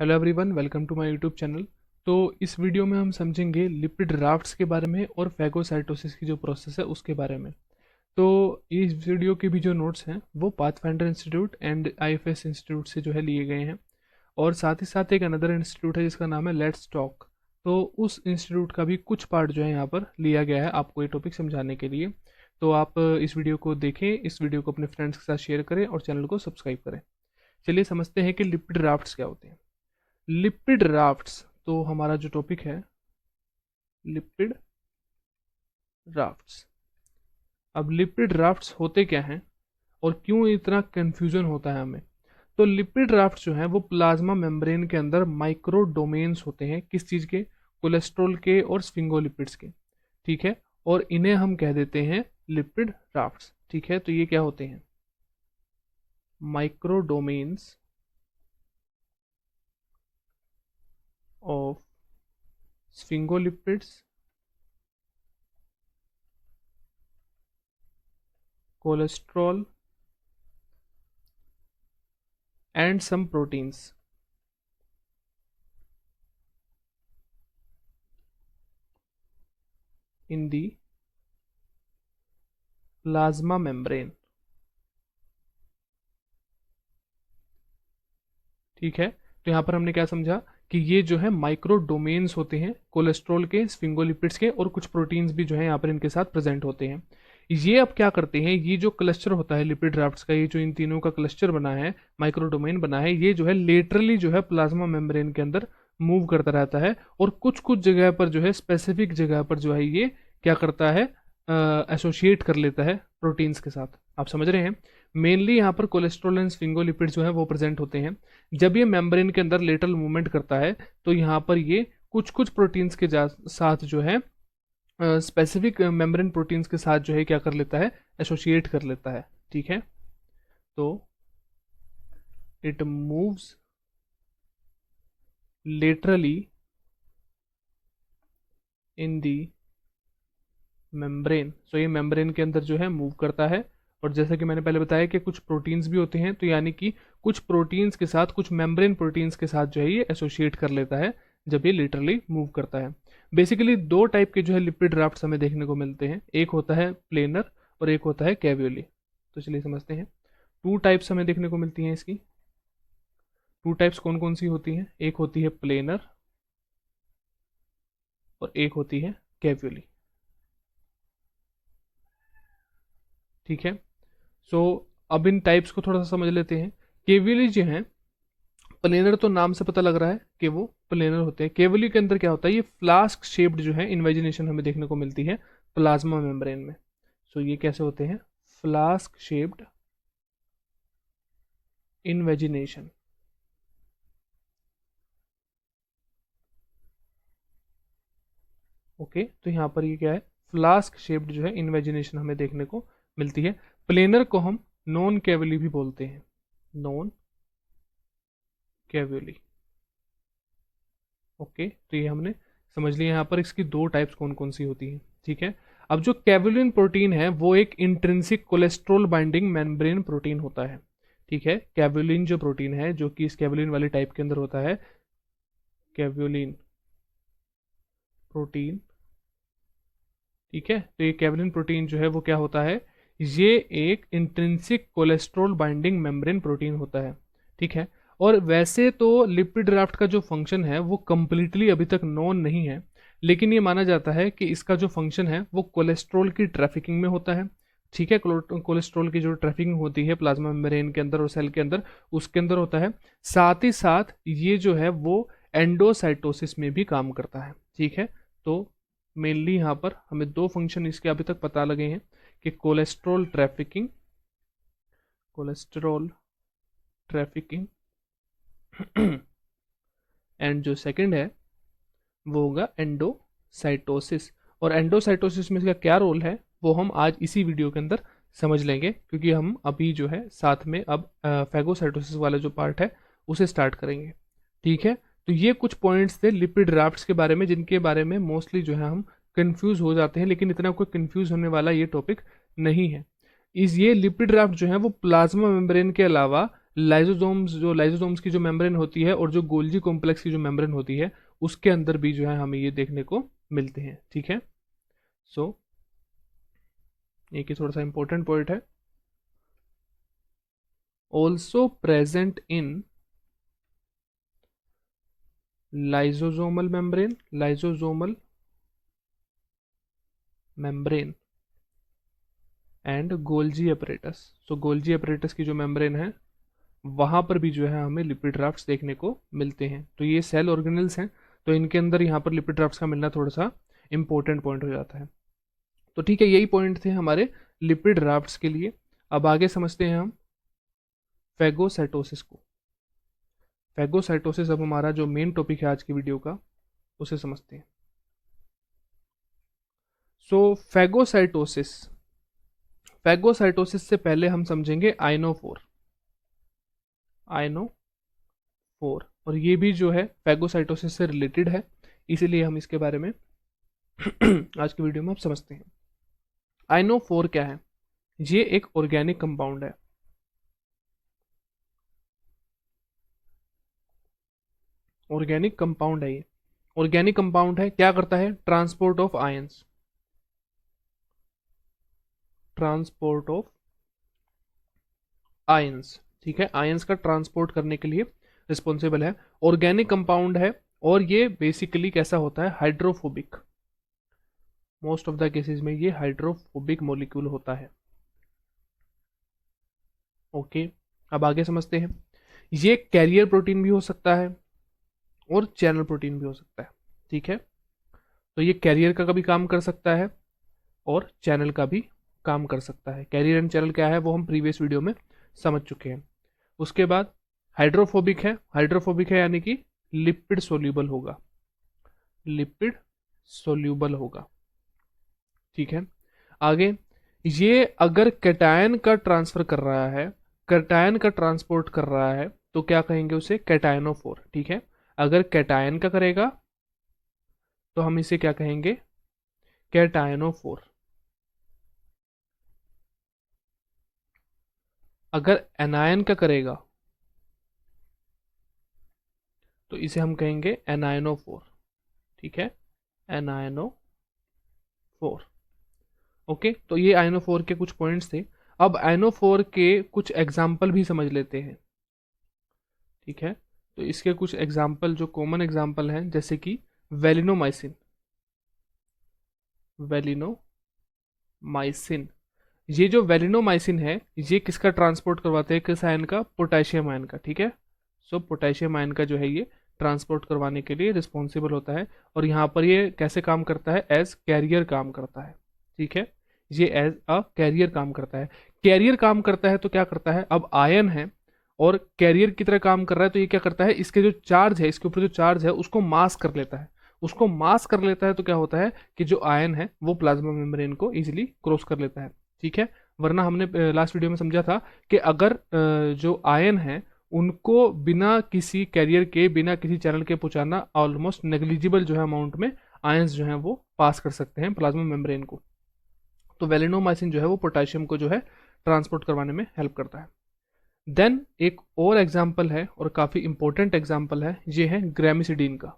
Hello everyone, welcome to my YouTube channel. तो इस video में हम समझेंगे लिपिड राफ्ट्स के बारे में और फैगोसाइटोसिस की जो प्रोसेस है उसके बारे में। तो इस वीडियो के भी जो नोट्स हैं वो pathfinder institute and IFS institute से जो है लिए गए हैं, और साथ ही साथ एक अनदर इंस्टीट्यूट है जिसका नाम है लेट्स टॉक। तो उस इंस्टीट्यूट का भी कुछ पार्ट जो है यहाँ पर लिया गया है आपको ये टॉपिक समझाने के लिए। तो आप इस वीडियो को देखें, इस वीडियो को अपने फ्रेंड्स के साथ शेयर करें और चैनल को सब्सक्राइब करें। चलिए समझते हैं कि लिपिड राफ्ट्स क्या होते हैं। लिपिड राफ्ट्स, तो हमारा जो टॉपिक है लिपिड राफ्ट्स। अब लिपिड राफ्ट्स होते क्या हैं और क्यों इतना कंफ्यूजन होता है हमें। तो लिपिड राफ्ट्स जो हैं वो प्लाज्मा मेम्ब्रेन के अंदर माइक्रो डोमेन्स होते हैं। किस चीज़ के? कोलेस्ट्रॉल के और स्फिंगोलिपिड्स के। ठीक है, और इन्हें हम कह देते हैं लिपिड राफ्ट्स। ठीक है, तो ये क्या होते हैं? Micro domains of sphingolipids, cholesterol and some proteins in the plasma membrane। ठीक है, तो यहाँ पर हमने क्या समझा कि ये जो है माइक्रो डोमेन्स होते हैं कोलेस्ट्रॉल के, स्फिंगोलिपिड्स के, और कुछ प्रोटीन्स भी जो है यहाँ पर इनके साथ प्रेजेंट होते हैं। ये अब क्या करते हैं, ये जो क्लस्टर होता है लिपिड राफ्ट्स का, ये जो इन तीनों का क्लस्टर बना है, माइक्रो डोमेन बना है, ये जो है लेटरली जो है प्लाज्मा मेम्ब्रेन के अंदर मूव करता रहता है, और कुछ कुछ जगह पर जो है स्पेसिफिक जगह पर जो है ये क्या करता है, एसोसिएट कर लेता है प्रोटीन्स के साथ। आप समझ रहे हैं? मेनली यहाँ पर कोलेस्ट्रॉल एंड स्फिंगोलिपिड जो है वो प्रेजेंट होते हैं। जब ये मेम्ब्रेन के अंदर लेटरल मूवमेंट करता है तो यहाँ पर ये कुछ कुछ प्रोटीन्स के साथ जो है स्पेसिफिक मेम्ब्रेन प्रोटीन्स के साथ जो है क्या कर लेता है, एसोसिएट कर लेता है। ठीक है, तो it moves laterally in the membrane. So ये मेम्ब्रेन के अंदर जो है मूव करता है, और जैसा कि मैंने पहले बताया कि कुछ प्रोटीन्स भी होते हैं, तो यानी कि कुछ प्रोटीन्स के साथ, कुछ मेम्ब्रेन प्रोटीन्स के साथ जो है ये एसोसिएट कर लेता है जब ये लिटरली मूव करता है। बेसिकली दो टाइप के जो है लिपिड राफ्ट्स हमें देखने को मिलते हैं, एक होता है प्लेनर और एक होता है कैवियोली। तो चलिए समझते हैं। टू टाइप्स हमें देखने को मिलती हैं इसकी। टू टाइप्स कौन कौन सी होती हैं? एक होती है प्लेनर और एक होती है कैवियोली। ठीक है, सो अब इन टाइप्स को थोड़ा सा समझ लेते हैं। केवियोली जो है, प्लेनर तो नाम से पता लग रहा है कि वो प्लेनर होते हैं। केवियोली के अंदर क्या होता है, ये फ्लास्क शेप्ड जो है इन्वेजिनेशन हमें देखने को मिलती है प्लाज्मा मेम्ब्रेन में। सो ये कैसे होते हैं? Flask shaped invagination. ओके, तो यहाँ पर ये क्या है, फ्लास्क शेप्ड जो है इन्वेजिनेशन हमें देखने को मिलती है। प्लेनर को हम नॉन कैवियोली भी बोलते हैं, नॉन कैवियोली। ओके, तो ये हमने समझ लिया यहाँ पर इसकी दो टाइप्स कौन कौन सी होती हैं। ठीक है, अब जो कैवियोलिन प्रोटीन है वो एक intrinsic cholesterol binding membrane protein होता है। ठीक है, कैवियोलिन जो प्रोटीन है जो कि इस कैवियोलिन वाले टाइप के अंदर होता है, कैवियोलिन प्रोटीन। ठीक है, तो ये कैवियोलिन प्रोटीन जो है वो क्या होता है, ये एक intrinsic cholesterol binding membrane protein होता है। ठीक है, और वैसे तो लिपिड राफ्ट का जो फंक्शन है वो कंप्लीटली अभी तक नोन नहीं है, लेकिन ये माना जाता है कि इसका जो फंक्शन है वो कोलेस्ट्रॉल की ट्रैफिकिंग में होता है। ठीक है, कोलेस्ट्रॉल की जो ट्रैफिकिंग होती है प्लाज्मा मेम्ब्रेन के अंदर और सेल के अंदर, उसके अंदर होता है। साथ ही साथ ये जो है वो एंडोसाइटोसिस में भी काम करता है। ठीक है, तो मेनली यहाँ पर हमें दो फंक्शन इसके अभी तक पता लगे हैं कि cholesterol trafficking, cholesterol trafficking and जो सेकंड है वो होगा एंडोसाइटोसिस। और एंडोसाइटोसिस में इसका क्या रोल है वो हम आज इसी वीडियो के अंदर समझ लेंगे, क्योंकि हम अभी जो है साथ में अब फैगोसाइटोसिस वाला जो पार्ट है उसे स्टार्ट करेंगे। ठीक है, तो ये कुछ पॉइंट्स थे लिपिड राफ्ट्स के बारे में जिनके बारे में मोस्टली जो है हम कंफ्यूज हो जाते हैं, लेकिन इतना कोई कंफ्यूज होने वाला ये टॉपिक नहीं है। इस ये लिपिड राफ्ट जो है वो प्लाज्मा मेम्ब्रेन के अलावा लाइजोसोम्स की जो मेम्ब्रेन होती है और जो गोल्जी कॉम्प्लेक्स की जो मेम्ब्रेन होती है उसके अंदर भी जो है हमें ये देखने को मिलते हैं। ठीक है, सो एक ही थोड़ा सा इंपॉर्टेंट पॉइंट है, also present in lysosomal membrane and Golgi apparatus. So Golgi apparatus की जो मेम्ब्रेन है वहां पर भी जो है हमें लिपिड ड्राफ्ट्स देखने को मिलते हैं। तो ये सेल ऑर्गेनल्स हैं, तो इनके अंदर यहाँ पर लिपिड ड्राफ्ट्स का मिलना थोड़ा सा इंपॉर्टेंट पॉइंट हो जाता है। तो ठीक है, यही पॉइंट थे हमारे लिपिड ड्राफ्ट्स के लिए। अब आगे समझते हैं हम फेगोसाइटोसिस को। फेगोसाइटोसिस अब हमारा जो मेन टॉपिक है आज की वीडियो का, उसे समझते हैं। सो फेगोसाइटोसिस से पहले हम समझेंगे आइनोफोर। और ये भी जो है फेगोसाइटोसिस से रिलेटेड है, इसीलिए हम इसके बारे में आज की वीडियो में आप समझते हैं। आइनोफोर क्या है? ये एक ऑर्गेनिक कंपाउंड है। ऑर्गेनिक कंपाउंड है ये। ऑर्गेनिक कंपाउंड है, क्या करता है? ट्रांसपोर्ट ऑफ आयंस, ठीक है, आयंस का ट्रांसपोर्ट करने के लिए रिस्पॉन्सिबल है। ऑर्गेनिक कंपाउंड है और ये बेसिकली कैसा होता है? Hydrophobic. Most of the cases में ये हाइड्रोफोबिक मॉलिक्यूल होता है। ओके, अब आगे समझते हैं। ये कैरियर प्रोटीन भी हो सकता है और चैनल प्रोटीन भी हो सकता है। ठीक है, तो ये कैरियर का भी काम कर सकता है और चैनल का भी काम कर सकता है। कैरियर एंड चैनल क्या है वो हम प्रीवियस वीडियो में समझ चुके हैं। उसके बाद हाइड्रोफोबिक है यानी कि लिपिड सोल्यूबल होगा। ठीक है, आगे ये अगर कैटायन का ट्रांसफर कर रहा है, कैटायन का ट्रांसपोर्ट कर रहा है, तो क्या कहेंगे उसे? कैटायनोफोर। ठीक है, अगर कैटायन का करेगा तो हम इसे क्या कहेंगे? कैटायनोफोर। अगर एनायन का करेगा तो इसे हम कहेंगे एनायनोफोर। ठीक है, एनायनोफोर। ओके, तो ये आयनोफोर के कुछ पॉइंट्स थे। अब आयनोफोर के कुछ एग्जाम्पल भी समझ लेते हैं। ठीक है, तो इसके कुछ एग्जाम्पल जो कॉमन एग्जाम्पल हैं, जैसे कि वेलिनोमाइसिन। ये जो वेलिनोमाइसिन है ये किसका ट्रांसपोर्ट करवाते हैं? किस आयन का? पोटेशियम आयन का। ठीक है, सो पोटेशियम आयन का जो है ये ट्रांसपोर्ट करवाने के लिए रिस्पॉन्सिबल होता है। और यहाँ पर ये कैसे काम करता है? एज कैरियर काम करता है। ठीक है, ये एज अ कैरियर काम करता है। कैरियर काम करता है तो क्या करता है? अब आयन है और कैरियर की तरह काम कर रहा है, तो ये क्या करता है? इसके जो चार्ज है, इसके ऊपर जो चार्ज है उसको मास कर लेता है। तो क्या होता है कि जो आयन है वो प्लाज्मा मेम्ब्रेन को इजीली क्रॉस कर लेता है। ठीक है, वरना हमने लास्ट वीडियो में समझा था कि अगर जो आयन है उनको बिना किसी कैरियर के, बिना किसी चैनल के पहुंचाना, ऑलमोस्ट नेग्लिजिबल जो है अमाउंट में आयंस जो है वो पास कर सकते हैं प्लाज्मा मेम्ब्रेन को। तो वेलिनोमाइसिन जो है वो पोटेशियम को जो है ट्रांसपोर्ट करवाने में हेल्प करता है। देन एक और एग्जाम्पल है और काफी इंपॉर्टेंट एग्जाम्पल है, ये है ग्रेमिसिडीन का।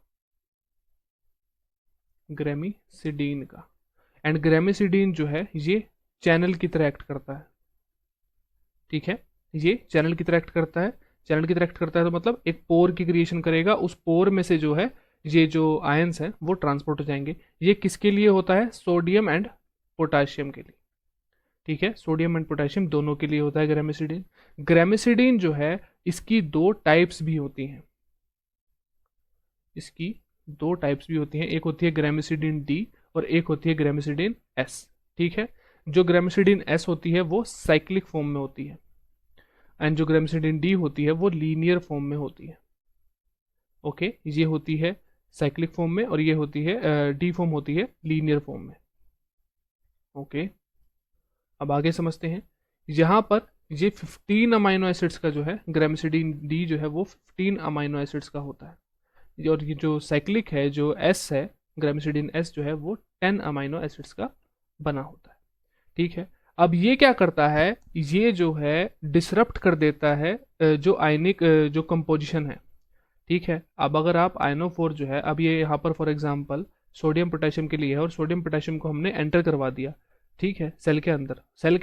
एंड ग्रेमिसिडीन जो है ये चैनल की तरह एक्ट करता है। ठीक है, ये चैनल की तरह एक्ट करता है। तो मतलब एक पोर की क्रिएशन करेगा, उस पोर में से जो है ये जो आयंस हैं वो ट्रांसपोर्ट हो जाएंगे। ये किसके लिए होता है? सोडियम एंड पोटाशियम के लिए। ठीक है, सोडियम एंड पोटेशियम दोनों के लिए होता है ग्रेमिसिडीन जो है इसकी दो टाइप्स भी होती हैं। एक होती है ग्रेमिसिडीन डी और एक होती है ग्रेमिसिडीन एस। ठीक है, जो ग्रेमिसिडीन एस होती है वो साइक्लिक फॉर्म में होती है एंड जो ग्रेमिसिडीन डी होती है वो लीनियर फॉर्म में होती है। ओके, ये होती है साइक्लिक फॉर्म में और ये होती है डी फॉर्म होती है लीनियर फॉर्म में। ओके, अब आगे समझते हैं। यहाँ पर ये 15 अमाइनो एसिड्स का जो है ग्रेमिसिडीन डी जो है वो 15 अमाइनो एसिड्स का होता है। और ये जो साइक्लिक है, जो एस है, ग्रेमिसिडीन एस जो है वो 10 अमाइनो एसिड्स का बना होता है। ठीक है, अब ये क्या करता है, ये जो है डिसरप्ट कर देता है जो आयनिक जो कंपोजिशन है। ठीक है, अब अगर आप आयनोफोर जो है, अब ये यहाँ पर फॉर एग्जांपल सोडियम पोटेशियम के लिए है और सोडियम पोटेशियम को हमने एंटर करवा दिया। ठीक है, सेल के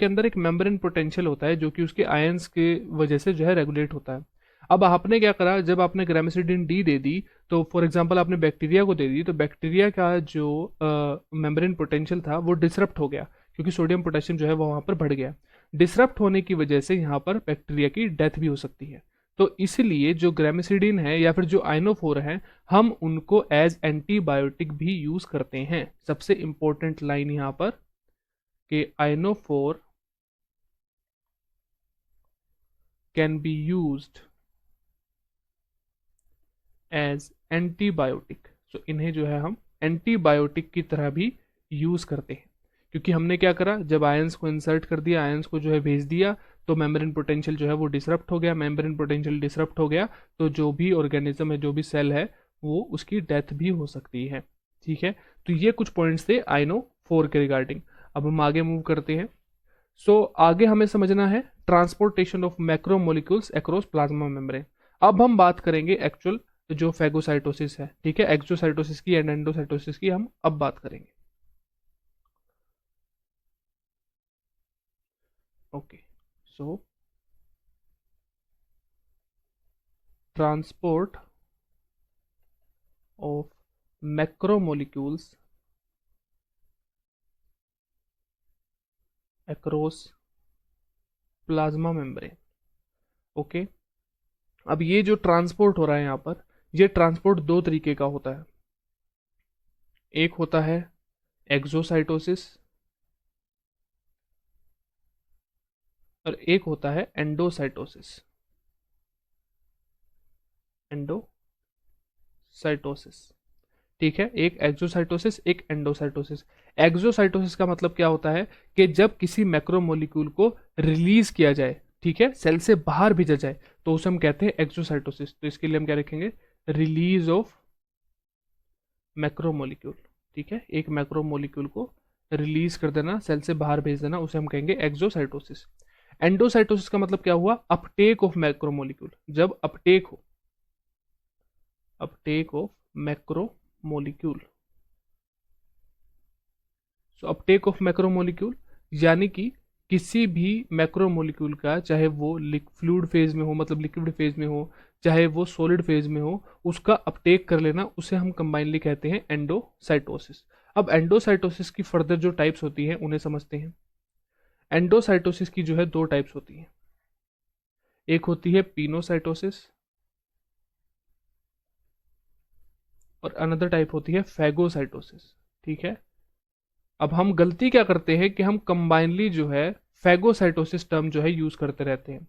अंदर एक मेम्ब्रेन पोटेंशियल होता है जो कि उसके आयंस के वजह से जो है रेगुलेट होता है। अब आपने क्या करा, जब आपने ग्रामेसिडिन डी दे दी, तो फॉर एग्जांपल आपने बैक्टीरिया को दे दी, तो बैक्टीरिया का जो मेम्ब्रेन पोटेंशियल था वो डिसरप्ट हो गया, क्योंकि सोडियम पोटेशियम जो है वो वहाँ पर बढ़ गया। डिसरप्ट होने की वजह से यहाँ पर बैक्टीरिया की डेथ भी हो सकती है। तो इसलिए जो ग्रामेसिडिन है या फिर जो आइनोफोर है, हम उनको एज एंटीबायोटिक भी यूज करते हैं। सबसे इंपॉर्टेंट लाइन यहाँ पर कि ionophore can be used as antibiotic. तो इन्हें जो है हम एंटीबायोटिक की तरह भी यूज करते हैं, क्योंकि हमने क्या करा, जब आयंस को इंसर्ट कर दिया, आयंस को जो है भेज दिया, तो मेम्ब्रेन पोटेंशियल जो है वो डिसरप्ट हो गया। मेम्ब्रेन पोटेंशियल डिसरप्ट हो गया तो जो भी ऑर्गेनिज्म है, जो भी सेल है, वो उसकी डेथ भी हो सकती है। ठीक है, तो ये कुछ पॉइंट्स थे आइनो 4 के रिगार्डिंग। अब हम आगे मूव करते हैं। आगे हमें समझना है transportation of macromolecules across plasma membrane. अब हम बात करेंगे एक्चुअल जो फैगोसाइटोसिस है। ठीक है, एक्सोसाइटोसिस की एंड एंडोसाइटोसिस की हम अब बात करेंगे। Okay, so transport of macromolecules across plasma membrane. Okay, अब ये जो ट्रांसपोर्ट हो रहा है यहाँ पर, ये ट्रांसपोर्ट दो तरीके का होता है। एक होता है एक्सोसाइटोसिस और एक होता है एंडोसाइटोसिस। एंडोसाइटोसिस, ठीक है, एक एक्सोसाइटोसिस एक एंडोसाइटोसिस। एक्सोसाइटोसिस का मतलब क्या होता है कि जब किसी मैक्रोमोलिक्यूल को रिलीज किया जाए, ठीक है, सेल से बाहर भेजा जाए, तो उसे हम कहते हैं एक्सोसाइटोसिस। तो इसके लिए हम क्या रखेंगे, रिलीज ऑफ मैक्रोमोलिक्यूल। ठीक है, एक मैक्रोमोलिक्यूल को रिलीज कर देना, सेल से बाहर भेज देना, उसे हम कहेंगे एक्सोसाइटोसिस। एंडोसाइटोसिस का मतलब क्या हुआ, अपटेक ऑफ मैक्रोमोलिक्यूल। जब अपटेक हो, Uptake of macromolecule. So Uptake of macromolecule यानी कि किसी भी मैक्रोमोलिक्यूल का, चाहे वो फ्लूइड फेज में हो, मतलब लिक्विड फेज में हो, चाहे वो सॉलिड फेज में हो, उसका अपटेक कर लेना, उसे हम कंबाइनली कहते हैं एंडोसाइटोसिस। अब एंडोसाइटोसिस की फर्दर जो टाइप्स होती हैं उन्हें समझते हैं। एंडोसाइटोसिस की जो है दो टाइप्स होती हैं। एक होती है पिनोसाइटोसिस और अनदर टाइप होती है फैगोसाइटोसिस। ठीक है, अब हम गलती क्या करते हैं कि हम कंबाइनली जो है फैगोसाइटोसिस टर्म जो है यूज करते रहते हैं।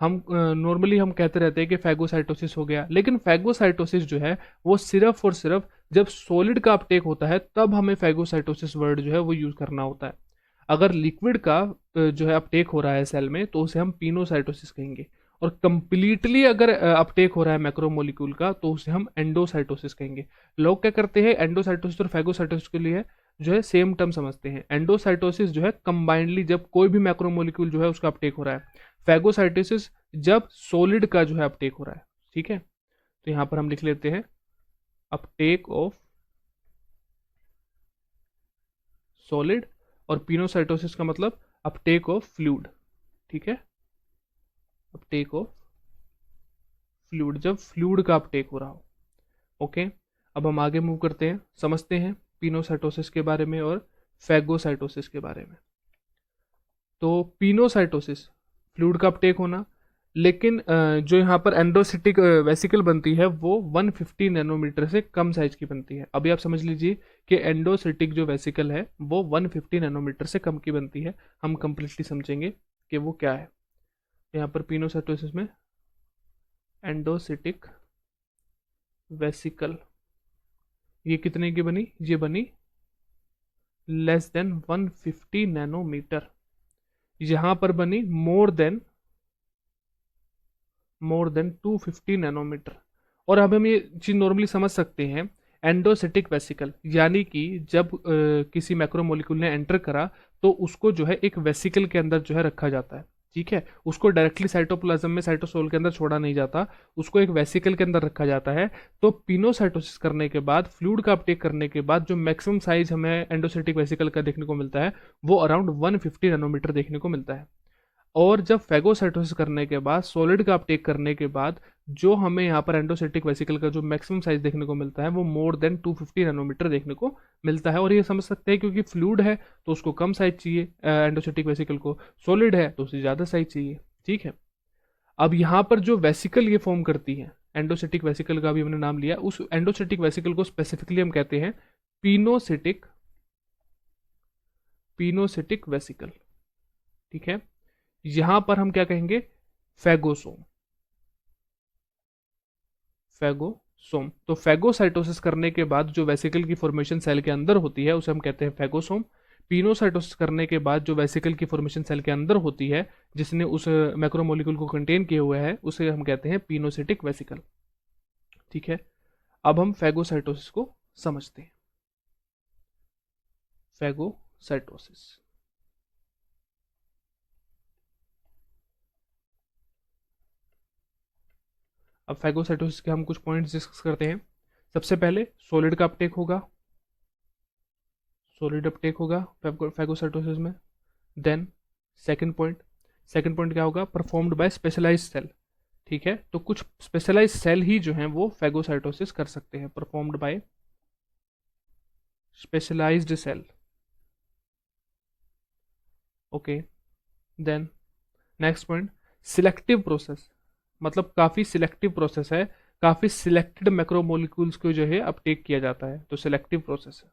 हम नॉर्मली हम कहते रहते हैं कि फैगोसाइटोसिस हो गया, लेकिन फैगोसाइटोसिस जो है वो सिर्फ और सिर्फ जब सॉलिड का अपटेक होता है तब हमें फैगोसाइटोसिस वर्ड जो है वो यूज करना होता है। अगर लिक्विड का जो है अपटेक हो रहा है सेल में, तो उसे हम पिनोसाइटोसिस कहेंगे। और कंप्लीटली अगर अपटेक हो रहा है मैक्रोमोलिक्यूल का, तो उसे हम एंडोसाइटोसिस कहेंगे। लोग क्या करते हैं, एंडोसाइटोसिस और फैगोसाइटोसिस के लिए जो है सेम टर्म समझते हैं। एंडोसाइटोसिस जो है कंबाइंडली जब कोई भी मैक्रोमोलिक्यूल जो है उसका अपटेक हो रहा है। फैगोसाइटोसिस जब सॉलिड का जो है अपटेक हो रहा है। ठीक है, तो यहां पर हम लिख लेते हैं अपटेक ऑफ सॉलिड, और पिनोसाइटोसिस का मतलब अपटेक ऑफ फ्लूइड। ठीक है, अपटेक ऑफ फ्लूइड, जब फ्लूइड का अपटेक हो रहा हो। ओके, अब हम आगे मूव करते हैं, समझते हैं पिनोसाइटोसिस के बारे में और फैगोसाइटोसिस के बारे में। तो पिनोसाइटोसिस फ्लूइड का अपटेक होना, लेकिन जो यहाँ पर एंडोसिटिक वेसिकल बनती है वो 150 नैनोमीटर से कम साइज की बनती है। अभी आप समझ लीजिए कि एंडोसिटिक जो वेसिकल है वो 150 नैनोमीटर से कम की बनती है। हम कंप्लीटली समझेंगे कि वो क्या है। यहाँ पर पिनोसाइटोसिस में एंडोसिटिक वेसिकल ये कितने की बनी, ये बनी लेस देन 150 नैनोमीटर। यहाँ पर बनी मोर देन 250 नैनोमीटर। और अब हम ये चीज नॉर्मली समझ सकते हैं, एंडोसिटिक वेसिकल, यानी कि जब किसी मैक्रोमोलिक्यूल ने एंटर करा तो उसको जो है एक वेसिकल के अंदर जो है रखा जाता है। ठीक है, उसको डायरेक्टली साइटोप्लाज्म में साइटोसोल के अंदर छोड़ा नहीं जाता, उसको एक वेसिकल के अंदर रखा जाता है। तो पिनोसाइटोसिस करने के बाद, फ्लूइड का अपटेक करने के बाद जो मैक्सिमम साइज हमें एंडोसिटिक वेसिकल का देखने को मिलता है वो अराउंड 150 नैनोमीटर देखने को मिलता है। और जब फेगोसाइटोसिस करने के बाद, सॉलिड का अपटेक करने के बाद, जो हमें यहाँ पर एंडोसिटिक वेसिकल का जो मैक्सिमम साइज देखने को मिलता है वो मोर देन 250 नैनोमीटर देखने को मिलता है। और ये समझ सकते हैं क्योंकि फ्लूइड है तो उसको कम साइज चाहिए एंडोसिटिक वेसिकल को, सॉलिड है तो उसे ज़्यादा साइज चाहिए। ठीक है, अब यहाँ पर जो वेसिकल ये फॉर्म करती है, एंडोसिटिक वेसिकल का भी हमने नाम लिया, उस एंडोसिटिक वेसिकल को स्पेसिफिकली हम कहते हैं पिनोसिटिक पिनोसिटिक वेसिकल। ठीक है, यहां पर हम क्या कहेंगे, फेगोसोम। फेगोसोम, तो फेगोसाइटोसिस करने के बाद जो वेसिकल की फॉर्मेशन सेल के अंदर होती है उसे हम कहते हैं फेगोसोम। पिनोसाइटोसिस करने के बाद जो वेसिकल की फॉर्मेशन सेल के अंदर होती है जिसने उस मैक्रोमोलिक्यूल को कंटेन किए हुए है उसे हम कहते हैं पिनोसिटिक वेसिकल। ठीक है, अब हम फेगोसाइटोसिस को समझते हैं। फेगोसाइटोसिस, अब फेगोसाइटोसिस के हम कुछ पॉइंट्स डिस्कस करते हैं। सबसे पहले सॉलिड का अपटेक होगा, सॉलिड अपटेक होगा फेगोसाइटोसिस में। देन सेकंड पॉइंट क्या होगा, परफॉर्म्ड बाय स्पेशलाइज्ड सेल। ठीक है, तो कुछ स्पेशलाइज्ड सेल ही जो हैं वो फेगोसाइटोसिस कर सकते हैं, performed by specialized cell. Okay, then next point, selective process, मतलब काफ़ी सिलेक्टिव प्रोसेस है, काफ़ी सिलेक्टेड मैक्रोमोलिक्यूल्स को जो है अपटेक किया जाता है, तो सिलेक्टिव प्रोसेस है।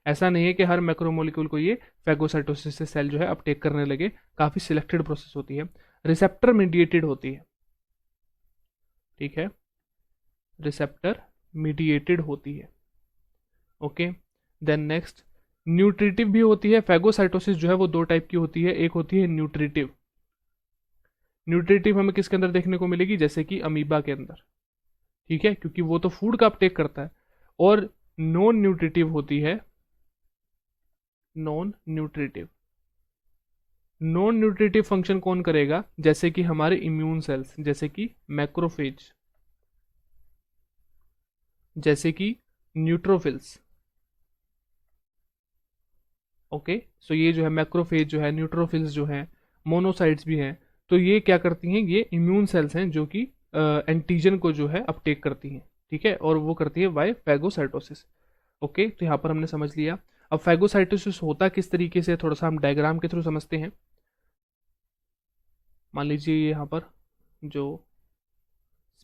ऐसा नहीं है कि हर मैक्रोमोलिक्यूल को ये फेगोसाइटोसिस से सेल जो है अपटेक करने लगे, काफ़ी सिलेक्टेड प्रोसेस होती है, रिसेप्टर मीडिएटेड होती है। ठीक है, रिसेप्टर मीडिएटेड होती है। ओके, देन नेक्स्ट, न्यूट्रिटिव भी होती है। फेगोसाइटोसिस जो है वो दो टाइप की होती है, एक होती है न्यूट्रिटिव। न्यूट्रिटिव हमें किसके अंदर देखने को मिलेगी, जैसे कि अमीबा के अंदर। ठीक है, क्योंकि वो तो फूड का अपटेक करता है। और नॉन न्यूट्रिटिव होती है, non nutritive. Non nutritive function कौन करेगा, जैसे कि हमारे इम्यून सेल्स, जैसे कि मैक्रोफेज, जैसे कि न्यूट्रोफिल्स। ओके, सो ये जो है मैक्रोफेज जो है, न्यूट्रोफिल्स जो है, मोनोसाइट्स भी हैं, तो ये क्या करती हैं, ये इम्यून सेल्स हैं जो कि एंटीजन को जो है अपटेक करती हैं। ठीक है, और वो करती है बाय फेगोसाइटोसिस। ओके, तो यहाँ पर हमने समझ लिया। अब फेगोसाइटोसिस होता किस तरीके से, थोड़ा सा हम डायग्राम के थ्रू समझते हैं। मान लीजिए यहाँ पर जो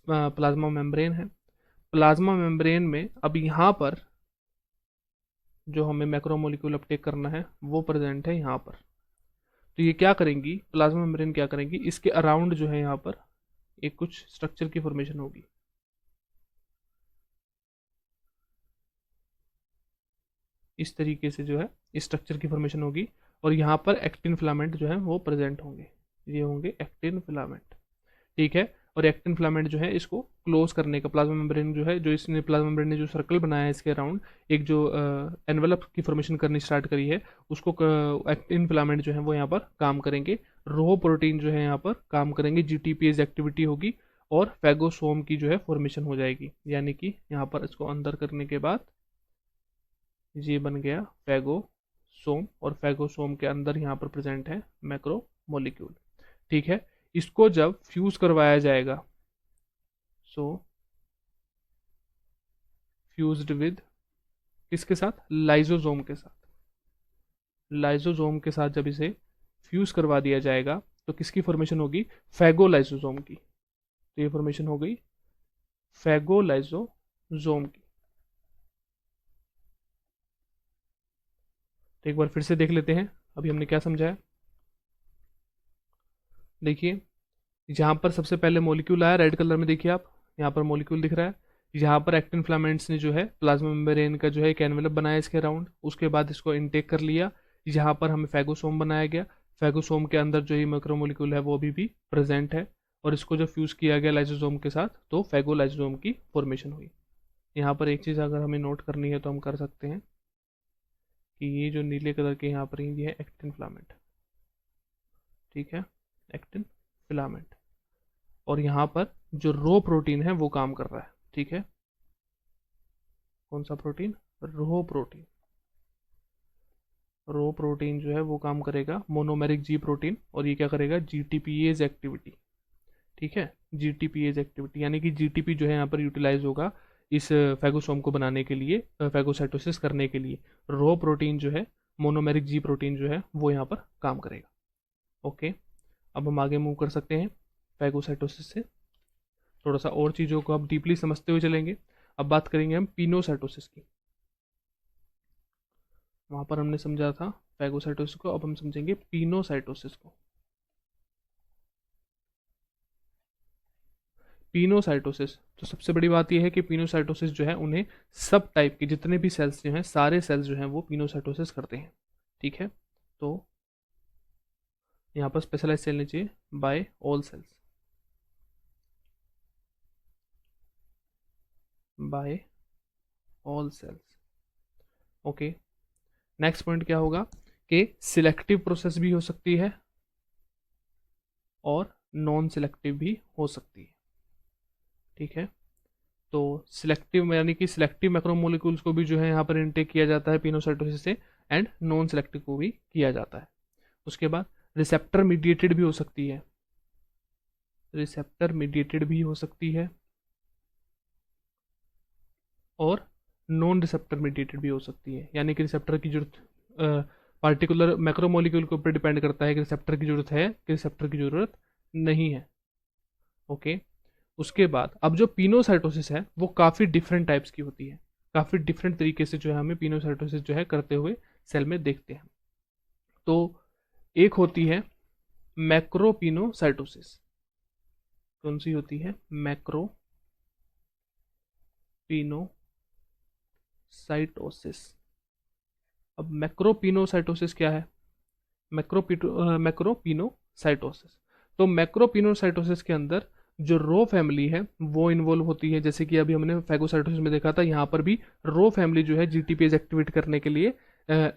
प्लाज्मा मेम्ब्रेन है, प्लाज्मा मेम्ब्रेन में अब यहाँ पर जो हमें मैक्रोमोलिक्यूल अपटेक करना है वो प्रेजेंट है यहाँ पर। तो ये क्या करेंगी, प्लाज्मा मेम्ब्रेन क्या करेंगी, इसके अराउंड जो है यहाँ पर एक कुछ स्ट्रक्चर की फॉर्मेशन होगी। इस तरीके से जो है इस स्ट्रक्चर की फॉर्मेशन होगी, और यहाँ पर एक्टिन फिलामेंट जो है वो प्रेजेंट होंगे, ये होंगे एक्टिन फिलामेंट। ठीक है, और एक्टिन फिलामेंट जो है इसको क्लोज करने का, प्लाज्मा मेम्ब्रेन जो है, जो इसने प्लाज्मा मेम्ब्रेन ने जो सर्कल बनाया है इसके अराउंड एक जो एनवेलप की फॉर्मेशन करनी स्टार्ट करी है, उसको एक्टिन फिलामेंट जो है वो यहाँ पर काम करेंगे। रो प्रोटीन जो है यहाँ पर काम करेंगे, जीटीपीएस एक्टिविटी होगी, और फेगोसोम की जो है फॉर्मेशन हो जाएगी। यानी कि यहाँ पर इसको अंदर करने के बाद ये बन गया फेगोसोम, और फेगोसोम के अंदर यहाँ पर प्रेजेंट है मैक्रोमोलिक्यूल। ठीक है, इसको जब फ्यूज करवाया जाएगा, सो फ्यूज्ड विद किसके साथ, लाइजोसोम के साथ, लाइजोसोम के साथ जब इसे फ्यूज करवा दिया जाएगा तो किसकी फॉर्मेशन होगी, फेगोलाइसोसोम की। तो ये फॉर्मेशन हो गई फेगोलाइसोसोम की। तो एक बार फिर से देख लेते हैं अभी हमने क्या समझा है। देखिए, यहाँ पर सबसे पहले मॉलिक्यूल आया रेड कलर में, देखिए आप यहाँ पर मॉलिक्यूल दिख रहा है। यहाँ पर एक्टिन फिलामेंट्स ने जो है प्लाज्मा मेम्ब्रेन का जो है एक एनवेलप बनाया इसके अराउंड, उसके बाद इसको इनटेक कर लिया। यहाँ पर हमें फेगोसोम बनाया गया, फेगोसोम के अंदर जो ही मैक्रोमोलिक्यूल है वो अभी भी प्रेजेंट है, और इसको जब फ्यूज किया गया लाइसोसोम के साथ तो फेगोलाइसोसोम की फॉर्मेशन हुई। यहाँ पर एक चीज़ अगर हमें नोट करनी है तो हम कर सकते हैं कि ये जो नीले कलर के यहाँ पर ये है एक्टिन फिलामेंट, ठीक है, एक्टिन फिलामेंट। और यहाँ पर जो रो प्रोटीन है वो काम कर रहा है, ठीक है। कौन सा प्रोटीन? रो प्रोटीन। रो प्रोटीन जो है वो काम करेगा मोनोमेरिक जी प्रोटीन, और ये क्या करेगा? जीटीपीएज एक्टिविटी, ठीक है, जीटीपीएज एक्टिविटी, यानी कि जीटीपी जो है यहाँ पर यूटिलाइज होगा इस फैगोसोम को बनाने के लिए, फैगोसाइटोसिस करने के लिए। रो प्रोटीन जो है, मोनोमेरिक जी प्रोटीन जो है वो यहाँ पर काम करेगा। ओके, अब हम आगे मूव कर सकते हैं फैगोसाइटोसिस से। थोड़ा सा और चीज़ों को अब डीपली समझते हुए चलेंगे। अब बात करेंगे हम पिनोसाइटोसिस की। वहाँ पर हमने समझा था फैगोसाइटोसिस को, अब हम समझेंगे पिनोसाइटोसिस को। पिनोसाइटोसिस, तो सबसे बड़ी बात यह है कि पिनोसाइटोसिस जो है उन्हें सब टाइप के जितने भी सेल्स जो हैं, सारे सेल्स जो हैं वो पिनोसाइटोसिस करते हैं, ठीक है। तो यहाँ पर स्पेशलाइज सेल नहीं चाहिए, by all cells, by all cells. Okay, next point क्या होगा कि सिलेक्टिव प्रोसेस भी हो सकती है और नॉन सिलेक्टिव भी हो सकती है, ठीक है। तो सिलेक्टिव यानी कि सिलेक्टिव मैक्रोमोलिक्यूल्स को भी जो है यहाँ पर इनटेक किया जाता है पिनोसाइटोसिस से, एंड नॉन सिलेक्टिव को भी किया जाता है। उसके बाद रिसेप्टर मीडिएटेड भी हो सकती है, रिसेप्टर मीडिएटेड भी हो सकती है, और नॉन रिसेप्टर मीडिएटेड भी हो सकती है, यानी कि रिसेप्टर की जरूरत पार्टिकुलर मैक्रोमोलिक्यूल के ऊपर डिपेंड करता है कि रिसेप्टर की जरूरत है कि रिसेप्टर की जरूरत नहीं है। ओके, उसके बाद अब जो पिनोसाइटोसिस है वो काफ़ी डिफरेंट टाइप्स की होती है, काफ़ी डिफरेंट तरीके से जो है हमें पिनोसाइटोसिस जो है करते हुए सेल में देखते हैं। तो एक होती है मैक्रोपिनोसाइटोसिस। कौन सी होती है? मैक्रोपिनोसाइटोसिस। अब मैक्रोपिनोसाइटोसिस क्या है? मैक्रोपिनोसाइटोसिस, तो मैक्रोपिनोसाइटोसिस के अंदर जो रो फैमिली है वो इन्वॉल्व होती है, जैसे कि अभी हमने फैगोसाइटोसिस में देखा था, यहाँ पर भी रो फैमिली जो है जीटीपीएज एक्टिवेट करने के लिए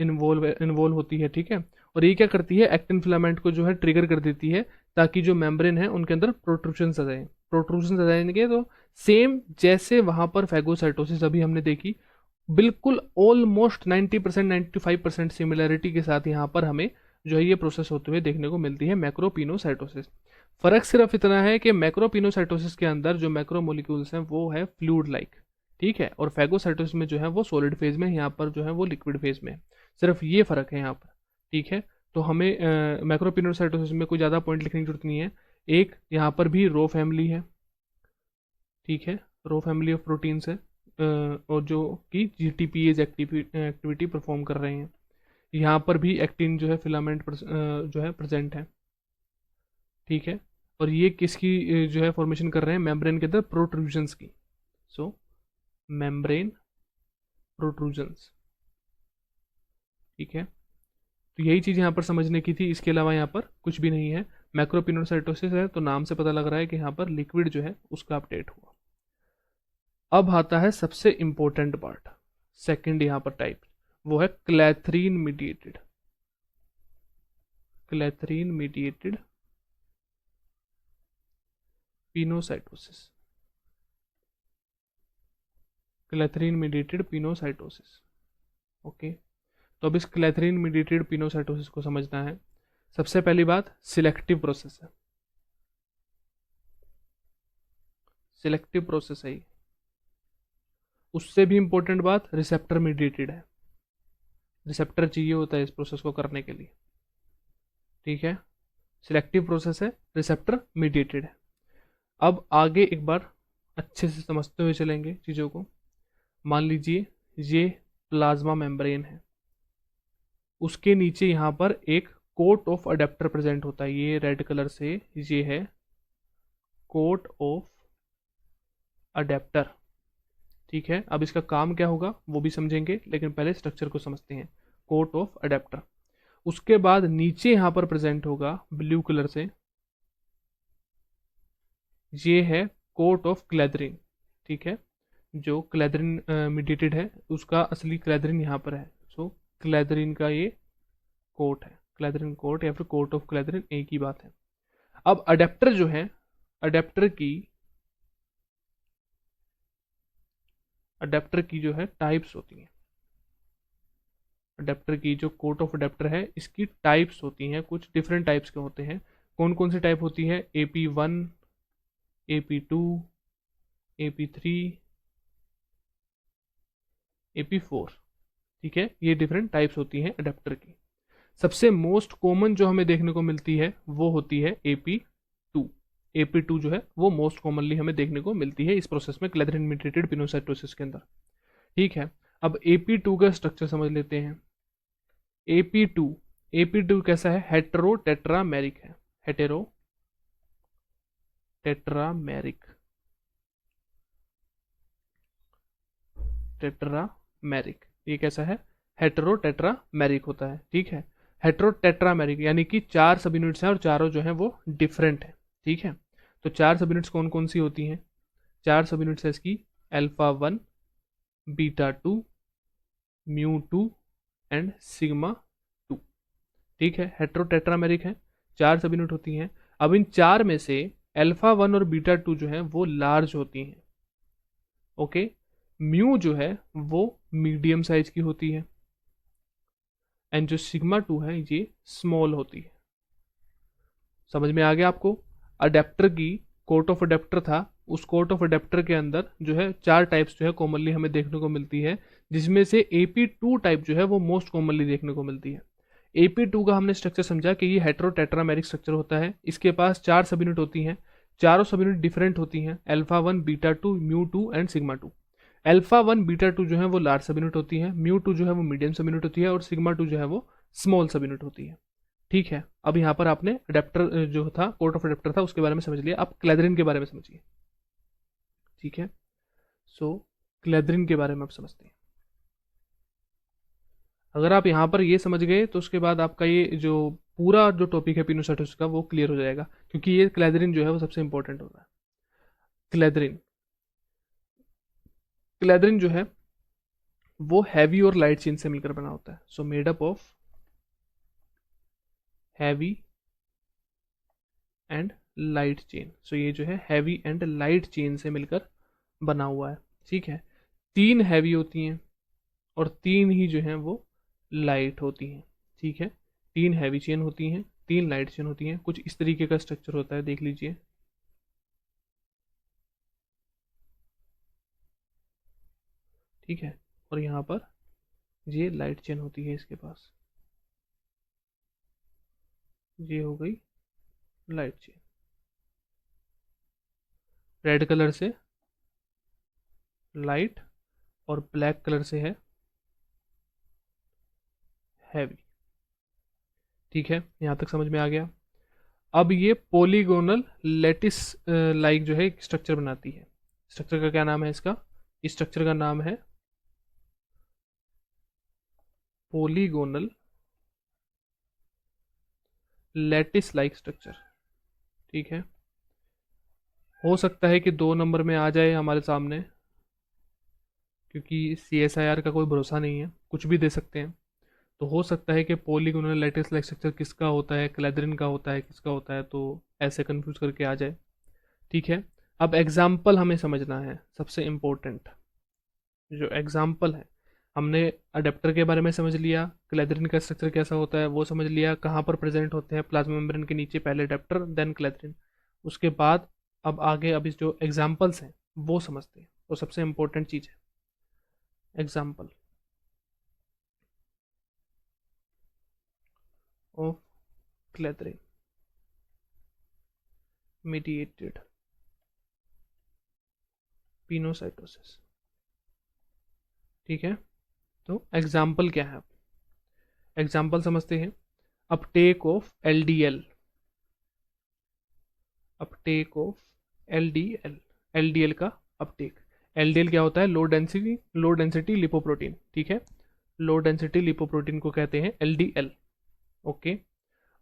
इन्वॉल्व होती है, ठीक है। और ये क्या करती है? एक्टिन फिलामेंट को जो है ट्रिगर कर देती है, ताकि जो मेम्ब्रेन है उनके अंदर प्रोट्रूशंस आ जाए। प्रोट्रूशंस आ जाएंगे तो सेम जैसे वहां पर फैगोसाइटोसिस अभी हमने देखी, बिल्कुल ऑलमोस्ट 90% 95% सिमिलैरिटी के साथ यहाँ पर हमें जो है ये प्रोसेस होते हुए देखने को मिलती है मैक्रोपिनोसाइटोसिस। फर्क सिर्फ इतना है कि मैक्रोपिनोसाइटोसिस के अंदर जो मैक्रोमोलिक्यूल्स हैं वो है फ्लूइड लाइक, ठीक है, और फैगोसाइटोसिस में जो है वो सॉलिड फेज में, यहाँ पर जो है वो लिक्विड फेज में, सिर्फ ये फर्क है यहाँ पर, ठीक है। तो हमें मैक्रोपिनोसाइटोसिस में कोई ज़्यादा पॉइंट लिखने की जरूरत नहीं है। एक यहाँ पर भी रो फैमिली है, ठीक है, रो फैमिली ऑफ प्रोटीन्स है, और जो कि जीटीपीएज एक्टिविटी परफॉर्म कर रहे हैं। यहाँ पर भी एक्टिन जो है फिलामेंट जो है प्रेजेंट है, ठीक है। और ये किसकी जो है फॉर्मेशन कर रहे हैं? मेम्ब्रेन के अंदर प्रोट्रूजन्स की। सो मेम्ब्रेन प्रोट्रूजन्स, ठीक है। तो यही चीज़ यहाँ पर समझने की थी, इसके अलावा यहाँ पर कुछ भी नहीं है। मैक्रोपिनोसाइटोसिस है तो नाम से पता लग रहा है कि यहाँ पर लिक्विड जो है उसका अपडेट हुआ। अब आता है सबसे इंपॉर्टेंट पार्ट, सेकंड यहाँ पर टाइप, वो है clathrin mediated, clathrin mediated pinocytosis, clathrin mediated pinocytosis. Okay, तो अब इस क्लैथरीन मीडिएटेड पिनोसाइटोसिस को समझना है। सबसे पहली बात सिलेक्टिव प्रोसेस है, सिलेक्टिव प्रोसेस है। उससे भी इंपॉर्टेंट बात रिसेप्टर मीडिएटेड है, रिसेप्टर चाहिए होता है इस प्रोसेस को करने के लिए, ठीक है। सिलेक्टिव प्रोसेस है, रिसेप्टर मीडिएटेड है। अब आगे एक बार अच्छे से समझते हुए चलेंगे चीज़ों को। मान लीजिए ये प्लाज्मा मेम्ब्रेन है, उसके नीचे यहाँ पर एक कोट ऑफ अडेप्टर प्रेजेंट होता है, ये रेड कलर से ये है कोट ऑफ अडेप्टर, ठीक है। अब इसका काम क्या होगा वो भी समझेंगे, लेकिन पहले स्ट्रक्चर को समझते हैं। कोट ऑफ अडेप्टर, उसके बाद नीचे यहां पर प्रेजेंट होगा ब्लू कलर से, ये है कोट ऑफ क्लैथरीन, ठीक है। जो क्लैदरिन मीडिएटेड है उसका असली क्लैदरिन यहाँ पर है। सो क्लैदरिन का ये कोट है, क्लैदरिन कोट या फिर कोट ऑफ क्लैदरिन, एक ही बात है। अब अडेप्टर जो है, अडेप्टर की जो है टाइप्स होती हैं। अडेप्टर की जो कोट ऑफ अडेप्टर है इसकी टाइप्स होती हैं, कुछ डिफरेंट टाइप्स के होते हैं। कौन कौन सी टाइप होती है? AP1, AP2, AP3, AP4। ठीक है, ये डिफरेंट टाइप्स होती हैं अडेप्टर की। सबसे मोस्ट कॉमन जो हमें देखने को मिलती है वो होती है AP2। AP2 जो है वो मोस्ट कॉमनली हमें देखने को मिलती है इस प्रोसेस में, क्लैदरिन मीडिएटेड पिनोसाइटोसिस के अंदर। ठीक है, अब AP2 का स्ट्रक्चर समझ लेते हैं। AP2, AP2 कैसा है? हेटेरो टेट्रामेरिक है, हेटेरो टेट्रामेरिक, टेट्रामेरिक। ये कैसा है? हेटेरो टेट्रामेरिक होता है। ठीक है, हेटेरो टेट्रामेरिक यानी कि 4 सब यूनिट्स हैं और चारों जो हैं वो डिफरेंट है। ठीक है, तो 4 सब यूनिट्स कौन कौन सी होती हैं? 4 सब यूनिट्स है इसकी, alpha 1, beta 2, mu 2 and sigma 2। ठीक है, हेटेरो टेट्रामेरिक है, 4 सब यूनिट होती हैं। अब इन 4 में से अल्फा 1 और बीटा 2 जो है वो लार्ज होती हैं। ओके, म्यू जो है वो मीडियम साइज की होती है एंड जो सिग्मा 2 है ये स्मॉल होती है। समझ में आ गया आपको? अडेप्टर की कोट ऑफ अडेप्टर था, उस कोट ऑफ अडेप्टर के अंदर जो है 4 टाइप्स जो है कॉमनली हमें देखने को मिलती है, जिसमें से AP2 टाइप जो है वो मोस्ट कॉमनली देखने को मिलती है। AP2 का हमने स्ट्रक्चर समझा कि ये हेटेरो टेट्रामेरिक स्ट्रक्चर होता है। इसके पास 4 सब यूनिट होती हैं, चारों सब यूनिट डिफरेंट होती हैं, alpha 1, beta 2, mu 2 and sigma 2। Alpha 1, beta 2 जो है वो लार्ज सब यूनिट होती है, म्यू 2 जो है वो मीडियम सब यूनिट होती है और सिग्मा 2 जो है वो स्मॉल सब यूनिट होती है। ठीक है, अब यहाँ पर आपने अडेप्टर जो था, कोट ऑफ अडेप्टर था, उसके बारे में समझ लिया। अब क्लैदरिन के बारे में समझिए। ठीक है, सो क्लैदरिन के बारे में आप समझते हैं। अगर आप यहाँ पर ये समझ गए तो उसके बाद आपका ये जो पूरा जो टॉपिक है पिनोसाइटोसिस का वो क्लियर हो जाएगा, क्योंकि ये क्लैदरिन जो है वो सबसे इंपॉर्टेंट होता है। क्लैदरिन, क्लैदरिन जो है वो हैवी और लाइट चेन से मिलकर बना होता है। So made up of heavy and light chain. So ये जो है हैवी एंड लाइट चेन से मिलकर बना हुआ है। ठीक है, 3 हैवी होती हैं और 3 ही जो हैं वो लाइट होती हैं। ठीक है, 3 हैवी चेन होती हैं, 3 लाइट चेन होती हैं। कुछ इस तरीके का स्ट्रक्चर होता है, देख लीजिए। ठीक है, और यहाँ पर ये लाइट चेन होती है इसके पास, ये हो गई लाइट चेन। रेड कलर से लाइट और ब्लैक कलर से है हैवी। ठीक है, यहाँ तक समझ में आ गया। अब ये पॉलीगोनल लेटिस लाइक जो है स्ट्रक्चर बनाती है। स्ट्रक्चर का क्या नाम है इसका? इस स्ट्रक्चर का नाम है पॉलीगोनल लेटिस लाइक स्ट्रक्चर। ठीक है, हो सकता है कि 2 नंबर में आ जाए हमारे सामने, क्योंकि CSIR का कोई भरोसा नहीं है, कुछ भी दे सकते हैं। तो हो सकता है कि पॉलीगोनल लेटिस लाइक स्ट्रक्चर किसका होता है, क्लैदरिन का होता है, किसका होता है, तो ऐसे कंफ्यूज करके आ जाए। ठीक है, अब एग्जाम्पल हमें समझना है, सबसे इम्पोर्टेंट जो एग्जाम्पल है। हमने अडेप्टर के बारे में समझ लिया, क्लैदरिन का स्ट्रक्चर कैसा होता है वो समझ लिया, कहाँ पर प्रेजेंट होते हैं प्लाज्मा मेम्ब्रेन के नीचे, पहले अडेप्टर देन क्लैदरिन। उसके बाद अब आगे अब इस जो एग्जाम्पल्स हैं वो समझते हैं, तो सबसे इम्पोर्टेंट चीज़ है एग्जाम्पल ऑफ क्लैदरिन मीडिएटेड पिनोसाइटोसिस। ठीक है, तो एग्जाम्पल क्या है? एग्जाम्पल समझते हैं। Uptake of LDL, Uptake of LDL, LDL का अपटेक। LDL क्या होता है? Low density lipoprotein. ठीक है, लो डेंसिटी लिपोप्रोटीन को कहते हैं LDL। ओके,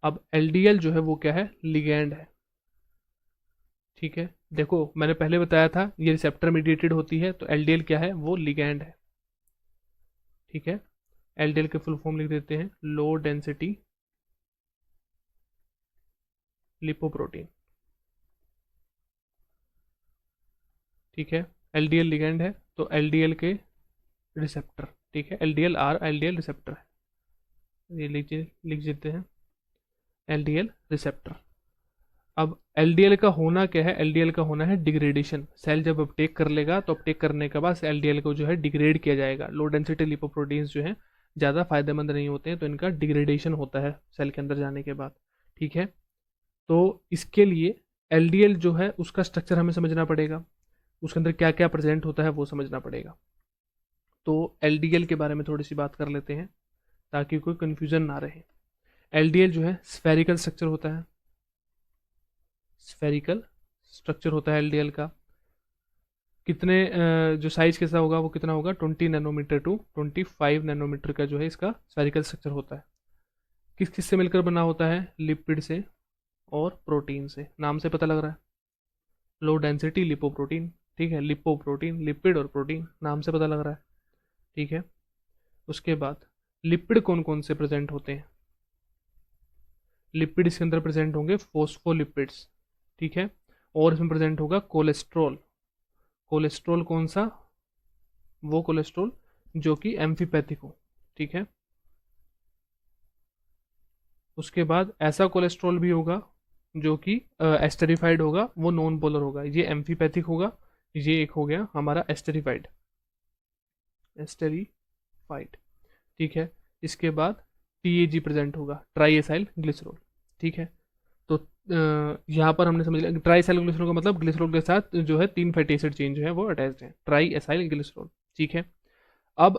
अब LDL जो है वो क्या है? लिगैंड है। ठीक है, देखो मैंने पहले बताया था ये रिसेप्टर मीडिएटेड होती है, तो एलडीएल क्या है, वो लिगैंड है। ठीक है, एलडीएल के फुल फॉर्म लिख देते हैं, लो डेंसिटी लिपोप्रोटीन। ठीक है, एलडीएल लिगैंड है, तो एलडीएल के रिसेप्टर। ठीक है, एलडीएल आर एलडीएल रिसेप्टर है, ये लिख देते हैं, एलडीएल रिसेप्टर। अब एलडीएल का होना क्या है, एलडीएल का होना है डिग्रेडेशन। सेल जब अपटेक कर लेगा तो अपटेक करने के बाद एलडीएल को जो है डिग्रेड किया जाएगा। लो डेंसिटी लिपोप्रोटीन्स जो है ज़्यादा फायदेमंद नहीं होते हैं, तो इनका डिग्रेडेशन होता है सेल के अंदर जाने के बाद। ठीक है, तो इसके लिए एलडीएल जो है उसका स्ट्रक्चर हमें समझना पड़ेगा, उसके अंदर क्या क्या प्रेजेंट होता है वो समझना पड़ेगा। तो एलडीएल के बारे में थोड़ी सी बात कर लेते हैं ताकि कोई कंफ्यूजन ना रहे। एलडीएल जो है स्फेरिकल स्ट्रक्चर होता है, स्फेरिकल स्ट्रक्चर होता है एलडीएल का। कितने जो साइज कैसा होगा वो कितना होगा, 20 नैनोमीटर टू 25 नैनोमीटर का जो है इसका स्फेरिकल स्ट्रक्चर होता है। किस किस से मिलकर बना होता है, लिपिड से और प्रोटीन से। नाम से पता लग रहा है, लो डेंसिटी लिपोप्रोटीन। ठीक है, लिपोप्रोटीन, लिपिड और प्रोटीन, नाम से पता लग रहा है। ठीक है, उसके बाद लिपिड कौन कौन से प्रेजेंट होते हैं, लिपिड इसके अंदर प्रेजेंट होंगे फोस्फोलिपिड्स। ठीक है, और इसमें प्रेजेंट होगा कोलेस्ट्रॉल। कोलेस्ट्रॉल कौन सा, वो कोलेस्ट्रॉल जो कि एम्फीपैथिक हो। ठीक है, उसके बाद ऐसा कोलेस्ट्रॉल भी होगा जो कि एस्टेरिफाइड होगा, वो नॉन पोलर होगा। ये एम्फीपैथिक होगा, ये एक हो गया हमारा एस्टेरिफाइड, एस्टेरिफाइड। ठीक है, इसके बाद टीएजी प्रेजेंट होगा, ट्राई एसाइल ग्लिसरॉल। ठीक है, तो यहाँ पर हमने समझ लिया ट्राई एसाइल ग्लिसरॉल का मतलब ग्लिसरॉल के साथ जो है 3 फैटी एसिड चेंज जो है वो अटैच्ड है, ट्राई एसाइल ग्लिसरॉल। ठीक है, अब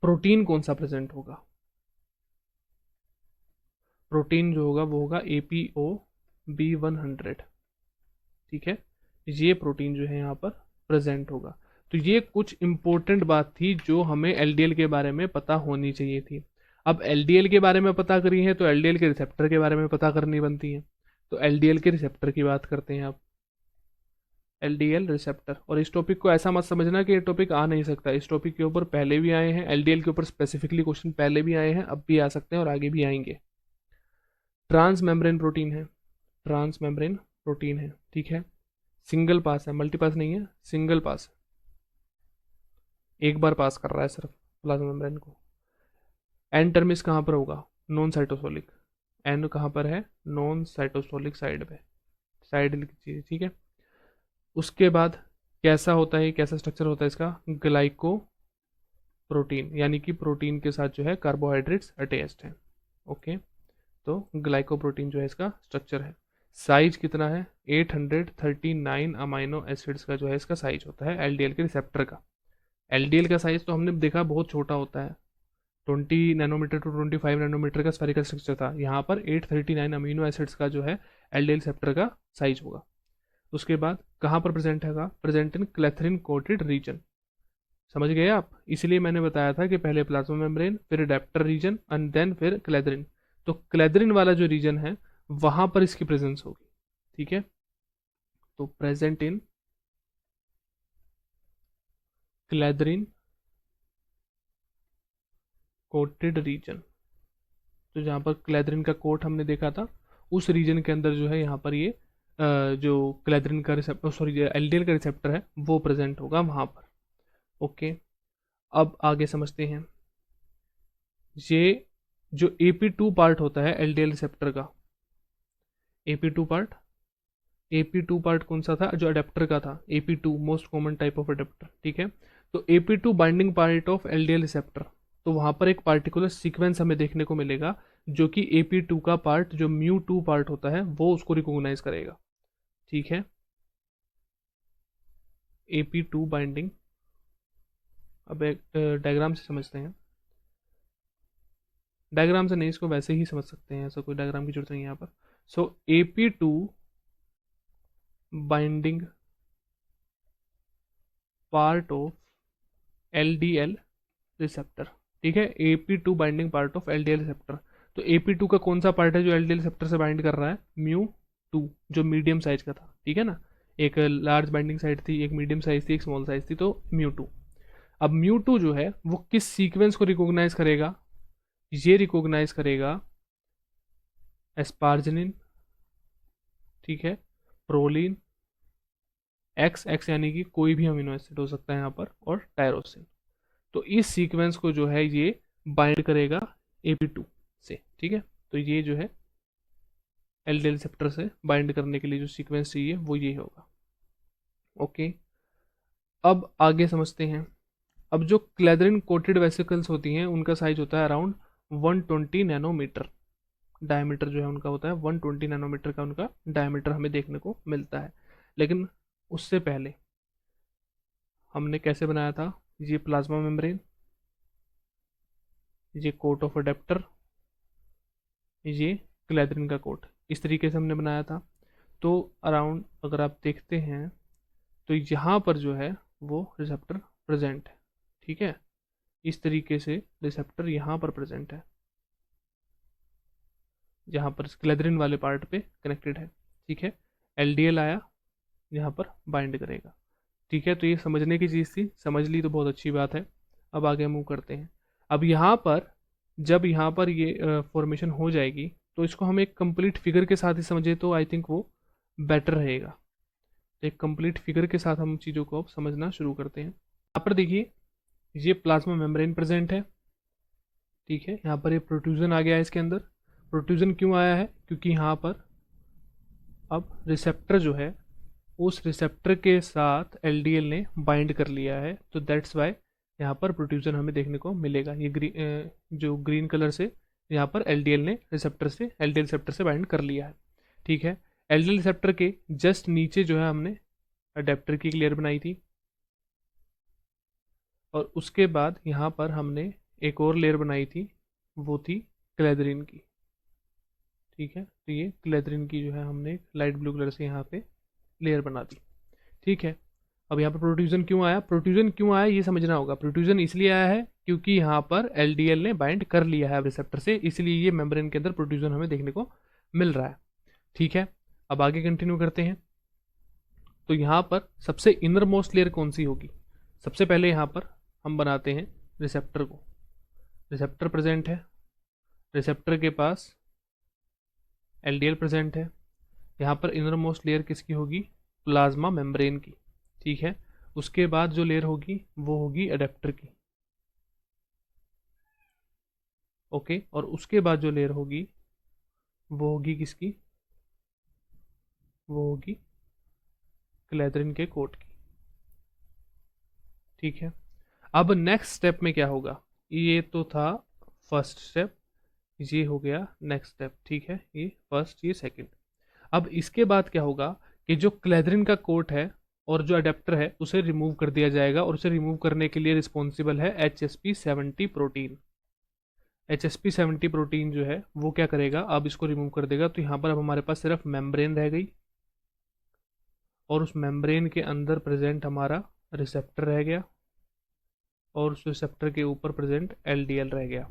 प्रोटीन कौन सा प्रेजेंट होगा, प्रोटीन जो होगा वो होगा एपीओ B100। ठीक है, ये प्रोटीन जो है यहाँ पर प्रेजेंट होगा। तो ये कुछ इंपॉर्टेंट बात थी जो हमें एलडीएल के बारे में पता होनी चाहिए थी। अब एलडीएल के बारे में पता करी है तो एलडीएल के रिसेप्टर के बारे में पता करनी बनती है। तो एलडीएल के रिसेप्टर की बात करते हैं अब, एलडीएल रिसेप्टर। और इस टॉपिक को ऐसा मत समझना कि ये टॉपिक आ नहीं सकता, इस टॉपिक के ऊपर पहले भी आए हैं, एलडीएल के ऊपर स्पेसिफिकली क्वेश्चन पहले भी आए हैं, अब भी आ सकते हैं और आगे भी आएंगे। ट्रांस मेम्ब्रेन प्रोटीन है, ट्रांस मेम्ब्रेन प्रोटीन है। ठीक है, सिंगल पास है, मल्टी पास नहीं है, सिंगल पास है, एक बार पास कर रहा है सिर्फ प्लाज्मा मेम्ब्रेन को। एन टर्मिस कहाँ पर होगा, नॉन साइटोसोलिक। एन कहाँ पर है, नॉन साइटोसोलिक साइड पे, साइड लिख दीजिए। ठीक है, उसके बाद कैसा होता है, कैसा स्ट्रक्चर होता है इसका, ग्लाइको प्रोटीन, यानी कि प्रोटीन के साथ जो है कार्बोहाइड्रेट्स अटैच्ड हैं। ओके, तो ग्लाइकोप्रोटीन जो है इसका स्ट्रक्चर है। साइज कितना है, 839 अमाइनो एसिड्स का जो है इसका साइज होता है एलडीएल के रिसेप्टर का। एलडीएल का साइज तो हमने देखा बहुत छोटा होता है, 20 नैनोमीटर टू 25 नैनोमीटर का स्फेरिकल स्ट्रक्चर था, यहाँ पर 839 अमीनो एसिड्स का जो है एलडीएल रिसेप्टर का साइज होगा। उसके बाद कहाँ पर प्रेजेंट है, present in clathrin coated region. समझ गए आप, इसलिए मैंने बताया था कि पहले प्लाज्मा मेम्ब्रेन, फिर एडेप्टर रीजन एंड देन फिर क्लेथरिन। तो क्लेथरिन वाला जो रीजन है वहां पर इसकी प्रेजेंस होगी। ठीक है, तो present in clathrin coated region, तो जहां पर क्लेथरिन का कोट हमने देखा था उस रीजन के अंदर जो है यहाँ पर ये जो क्लेथरिन का रिसेप्टर, सॉरी एलडीएल का रिसेप्टर है वो प्रेजेंट होगा वहां पर। ओके, अब आगे समझते हैं, ये जो AP2 पार्ट होता है एलडीएल रिसेप्टर का, AP2 पार्ट, AP2 पार्ट कौन सा था, जो अडेप्टर का था, AP2 most common type of adapter. ठीक है, तो AP2 binding part of LDL receptor, तो वहां पर एक पार्टिकुलर सीक्वेंस हमें देखने को मिलेगा जो कि AP2 का पार्ट जो μ2 पार्ट होता है वो उसको रिकॉग्नाइज करेगा। ठीक है, AP2 बाइंडिंग, अब एक डायग्राम से समझते हैं, डायग्राम से नहीं, इसको वैसे ही समझ सकते हैं, ऐसा कोई डायग्राम की जरूरत नहीं है यहाँ पर। सो AP2 binding part of LDL receptor. ठीक है, AP2 binding part of LDL receptor. तो AP2 का कौन सा पार्ट है जो LDL रिसेप्टर से बाइंड कर रहा है, μ2, जो मीडियम साइज का था। ठीक है ना, एक लार्ज बाइंडिंग साइट थी, एक मीडियम साइज थी, एक स्मॉल साइज थी, तो म्यू2। अब म्यू2 जो है वो किस सीक्वेंस को रिकॉग्नाइज करेगा? ये रिकॉग्नाइज करेगा एस्पार्जिनिन, ठीक है, प्रोलीन, एक्स एक्स यानी कि कोई भी अमीनो एसिड हो सकता है यहाँ पर, और टायरोसिन। तो इस सीक्वेंस को जो है ये बाइंड करेगा AP2 से, ठीक है। तो ये जो है एलडीएल रिसेप्टर से बाइंड करने के लिए जो सीक्वेंस चाहिए वो ये होगा। ओके, अब आगे समझते हैं। अब जो क्लेदरिन कोटेड वेसिकल्स होती हैं उनका साइज होता है अराउंड 120 नैनोमीटर। डायमीटर जो है उनका होता है 120 नैनोमीटर का, उनका डायमीटर हमें देखने को मिलता है। लेकिन उससे पहले हमने कैसे बनाया था? ये प्लाज्मा मेम्ब्रेन, ये कोट ऑफ अडेप्टर, ये क्लेदरिन का कोट, इस तरीके से हमने बनाया था। तो अराउंड अगर आप देखते हैं तो यहाँ पर जो है वो रिसेप्टर प्रेजेंट है, ठीक है। इस तरीके से रिसेप्टर यहाँ पर प्रेजेंट है, जहाँ पर क्लेदरिन वाले पार्ट पे कनेक्टेड है, ठीक है। एलडीएल आया, यहाँ पर बाइंड करेगा, ठीक है। तो ये समझने की चीज़ थी, समझ ली तो बहुत अच्छी बात है। अब आगे मूव करते हैं। अब यहाँ पर जब यहाँ पर ये फॉर्मेशन हो जाएगी तो इसको हम एक कंप्लीट फिगर के साथ ही समझे तो आई थिंक वो बेटर रहेगा। तो एक कंप्लीट फिगर के साथ हम चीज़ों को अब समझना शुरू करते हैं। यहाँ पर देखिए ये प्लाज्मा मेम्ब्रेन प्रेजेंट है, ठीक है। यहाँ पर ये प्रोट्रूजन आ गया है इसके अंदर। प्रोट्रूजन क्यों आया है? क्योंकि यहाँ पर अब रिसेप्टर जो है उस रिसेप्टर के साथ एलडीएल ने बाइंड कर लिया है, तो दैट्स वाई यहाँ पर प्रोट्रूजन हमें देखने को मिलेगा। ये जो ग्रीन कलर से यहाँ पर एलडीएल रिसेप्टर से बाइंड कर लिया है, ठीक है। एलडीएल रिसेप्टर के जस्ट नीचे जो है हमने अडेप्टर की एक लेयर बनाई थी, और उसके बाद यहाँ पर हमने एक और लेयर बनाई थी, वो थी क्लेदरिन की, ठीक है। तो ये क्लेदरिन की जो है हमने लाइट ब्लू कलर से यहाँ पे लेयर बना दी, ठीक है। अब यहाँ पर प्रोट्रूजन क्यों आया? प्रोट्रूजन क्यों आया ये समझना होगा। प्रोट्रूजन इसलिए आया है क्योंकि यहाँ पर एलडीएल ने बाइंड कर लिया है रिसेप्टर से, इसलिए ये मेम्ब्रेन के अंदर प्रोट्रूजन हमें देखने को मिल रहा है, ठीक है। अब आगे कंटिन्यू करते हैं। तो यहाँ पर सबसे इनर मोस्ट लेयर कौन सी होगी? सबसे पहले यहाँ पर हम बनाते हैं रिसेप्टर को। रिसेप्टर प्रेजेंट है, रिसेप्टर के पास एलडीएल प्रेजेंट है। यहाँ पर इनर मोस्ट लेयर किसकी होगी? प्लाज्मा मेम्ब्रेन की, ठीक है। उसके बाद जो लेयर होगी वो होगी अडेप्टर की, ओके। और उसके बाद जो लेयर होगी वो होगी किसकी? वो होगी क्लेदरिन के कोट की, ठीक है। अब नेक्स्ट स्टेप में क्या होगा? ये तो था फर्स्ट स्टेप, ये हो गया नेक्स्ट स्टेप, ठीक है। ये फर्स्ट, ये सेकंड। अब इसके बाद क्या होगा कि जो क्लेदरिन का कोट है और जो अडेप्टर है उसे रिमूव कर दिया जाएगा, और उसे रिमूव करने के लिए रिस्पॉन्सिबल है HSP70 प्रोटीन। HSP70 प्रोटीन जो है वो क्या करेगा? अब इसको रिमूव कर देगा। तो यहाँ पर अब हमारे पास सिर्फ मेम्ब्रेन रह गई, और उस मेम्ब्रेन के अंदर प्रेजेंट हमारा रिसेप्टर रह गया, और उस रिसेप्टर के ऊपर प्रेजेंट एलडीएल रह गया,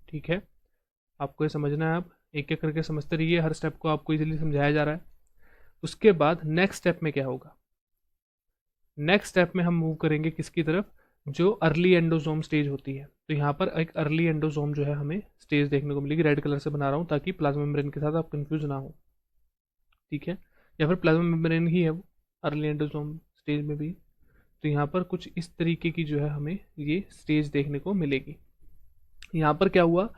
ठीक है। आपको ये समझना है। आप एक एक करके समझते रहिए, हर स्टेप को आपको इजीली समझाया जा रहा है। उसके बाद नेक्स्ट स्टेप में क्या होगा? नेक्स्ट स्टेप में हम मूव करेंगे किसकी तरफ? जो अर्ली एंडोसोम स्टेज होती है। तो यहाँ पर एक अर्ली एंडोसोम जो है हमें स्टेज देखने को मिलेगी। रेड कलर से बना रहा हूँ ताकि प्लाज्मा मेम्ब्रेन के साथ आप कंफ्यूज ना हो, ठीक है। या फिर प्लाज्मा मेम्ब्रेन ही है वो अर्ली एंडोसोम स्टेज में भी। तो यहाँ पर कुछ इस तरीके की जो है हमें ये स्टेज देखने को मिलेगी। यहाँ पर क्या हुआ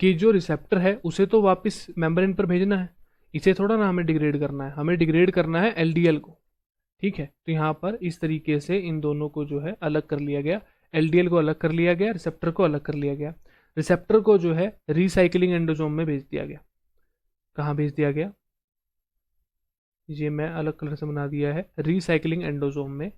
कि जो रिसेप्टर है उसे तो वापस मेम्ब्रेन पर भेजना है, इसे थोड़ा ना हमें डिग्रेड करना है, हमें डिग्रेड करना है एलडीएल को, ठीक है। तो यहाँ पर इस तरीके से इन दोनों को जो है अलग कर लिया गया। एलडीएल को अलग कर लिया गया, रिसेप्टर को अलग कर लिया गया। रिसेप्टर को जो है रिसाइकलिंग एंडोसोम में भेज दिया गया। कहाँ भेज दिया गया? ये मैं अलग कलर से बना दिया है, रिसाइकलिंग एंडोसोम में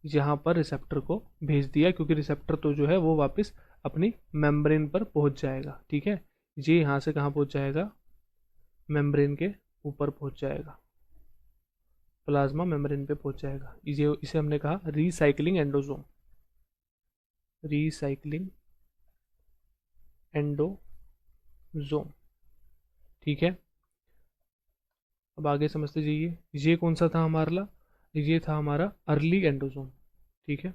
यहाँ पर रिसेप्टर को भेज दिया, क्योंकि रिसेप्टर तो जो है वो वापस अपनी मेम्ब्रेन पर पहुंच जाएगा, ठीक है। ये यहाँ से कहाँ पहुंच जाएगा? मेम्ब्रेन के ऊपर पहुंच जाएगा, प्लाज्मा मेम्ब्रेन पे पहुंच जाएगा। इसे हमने कहा रिसाइकलिंग एंडोसोम, रिसाइकलिंग एंडोसोम, ठीक है। अब आगे समझते जाइए, ये कौन सा था हमारा, ये था हमारा अर्ली एंडोसोम। ठीक है,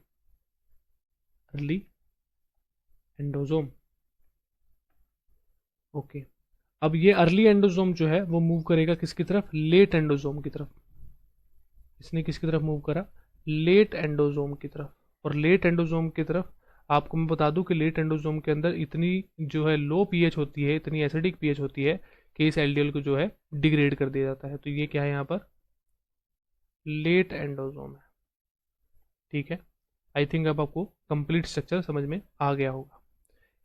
अर्ली एंडोसोम। ओके, अब ये अर्ली एंडोसोम जो है वो मूव करेगा किसकी तरफ, लेट एंडोसोम की तरफ। इसने किसकी तरफ मूव करा, लेट एंडोसोम की तरफ। और लेट एंडोसोम की तरफ आपको मैं बता दूं कि लेट एंडोसोम के अंदर इतनी जो है लो पीएच होती है, इतनी एसिडिक पीएच होती है कि इस एलडीएल को जो है डिग्रेड कर दिया जाता है। तो ये क्या है यहाँ पर, लेट एंडोसोम है। ठीक है, आई थिंक अब आपको कंप्लीट स्ट्रक्चर समझ में आ गया होगा।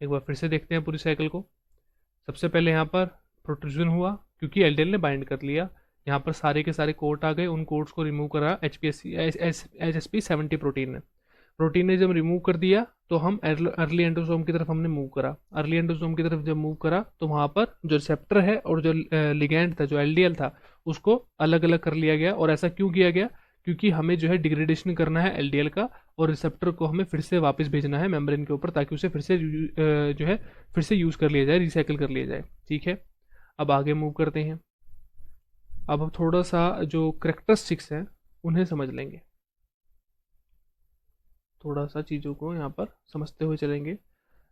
एक बार फिर से देखते हैं पूरी साइकिल को। सबसे पहले यहाँ पर प्रोट्रूजन हुआ क्योंकि एलडीएल ने बाइंड कर लिया। यहाँ पर सारे के सारे कोट आ गए, उन कोट्स को रिमूव करा HSP70 प्रोटीन ने जब रिमूव कर दिया तो हम अर्ली एंडोसोम की तरफ हमने मूव करा। अर्ली एंडोसोम की तरफ जब मूव करा तो वहाँ पर जो रिसेप्टर है और जो लिगैंड था, जो एलडीएल था, उसको अलग अलग कर लिया गया। और ऐसा क्यों किया गया, क्योंकि हमें जो है डिग्रेडेशन करना है एलडीएल का, और रिसेप्टर को हमें फिर से वापस भेजना है मेम्ब्रेन के ऊपर, ताकि उसे फिर से जो है फिर से यूज़ कर लिया जाए, रिसाइकिल कर लिया जाए। ठीक है, अब आगे मूव करते हैं। अब हम थोड़ा सा जो करेक्टरिस्टिक्स हैं उन्हें समझ लेंगे, थोड़ा सा चीज़ों को यहाँ पर समझते हुए चलेंगे।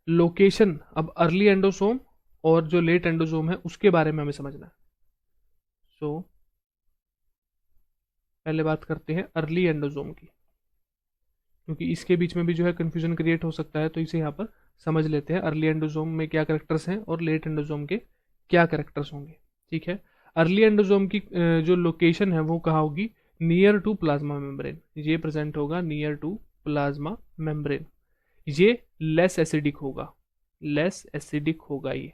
लोकेशन, अब अर्ली एंडोसोम और जो लेट एंडोसोम है उसके बारे में हमें समझना है। सो पहले बात करते हैं अर्ली एंडोसोम की, क्योंकि इसके बीच में भी जो है कन्फ्यूजन क्रिएट हो सकता है, तो इसे यहाँ पर समझ लेते हैं। अर्ली एंडोसोम में क्या करेक्टर्स हैं और लेट एंडोसोम के क्या करेक्टर्स होंगे। ठीक है, अर्ली एंडोसोम की जो लोकेशन है वो कहाँ होगी, नियर टू प्लाज्मा मेम्ब्रेन। ये प्रेजेंट होगा नियर टू प्लाज्मा मेम्ब्रेन। ये लेस एसिडिक होगा, लेस एसिडिक होगा ये।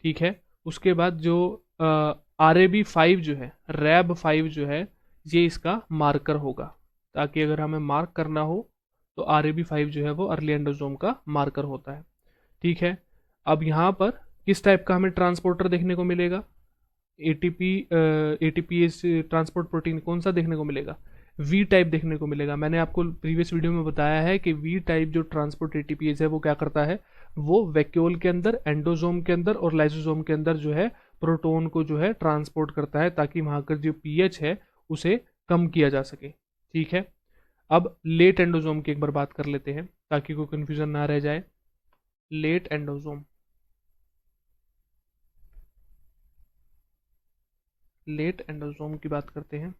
ठीक है, उसके बाद जो RAB5 जो है, RAB5 जो है, ये इसका मार्कर होगा, ताकि अगर हमें मार्क करना हो तो RAB5 जो है वो अर्ली एंडोसोम का मार्कर होता है। ठीक है, अब यहाँ पर किस टाइप का हमें ट्रांसपोर्टर देखने को मिलेगा, ATPase ट्रांसपोर्ट प्रोटीन कौन सा देखने को मिलेगा, वी टाइप देखने को मिलेगा। मैंने आपको प्रीवियस वीडियो में बताया है कि वी टाइप जो ट्रांसपोर्ट ATPase है वो क्या करता है, वो वैक्यूल के अंदर, एंडोसोम के अंदर और लाइसोसोम के अंदर जो है प्रोटोन को जो है ट्रांसपोर्ट करता है, ताकि वहाँ का जो पीएच है उसे कम किया जा सके। ठीक है, अब लेट एंडोसोम की एक बार बात कर लेते हैं ताकि कोई कंफ्यूजन ना रह जाए। लेट एंडोसोम, लेट एंडोसोम की बात करते हैं।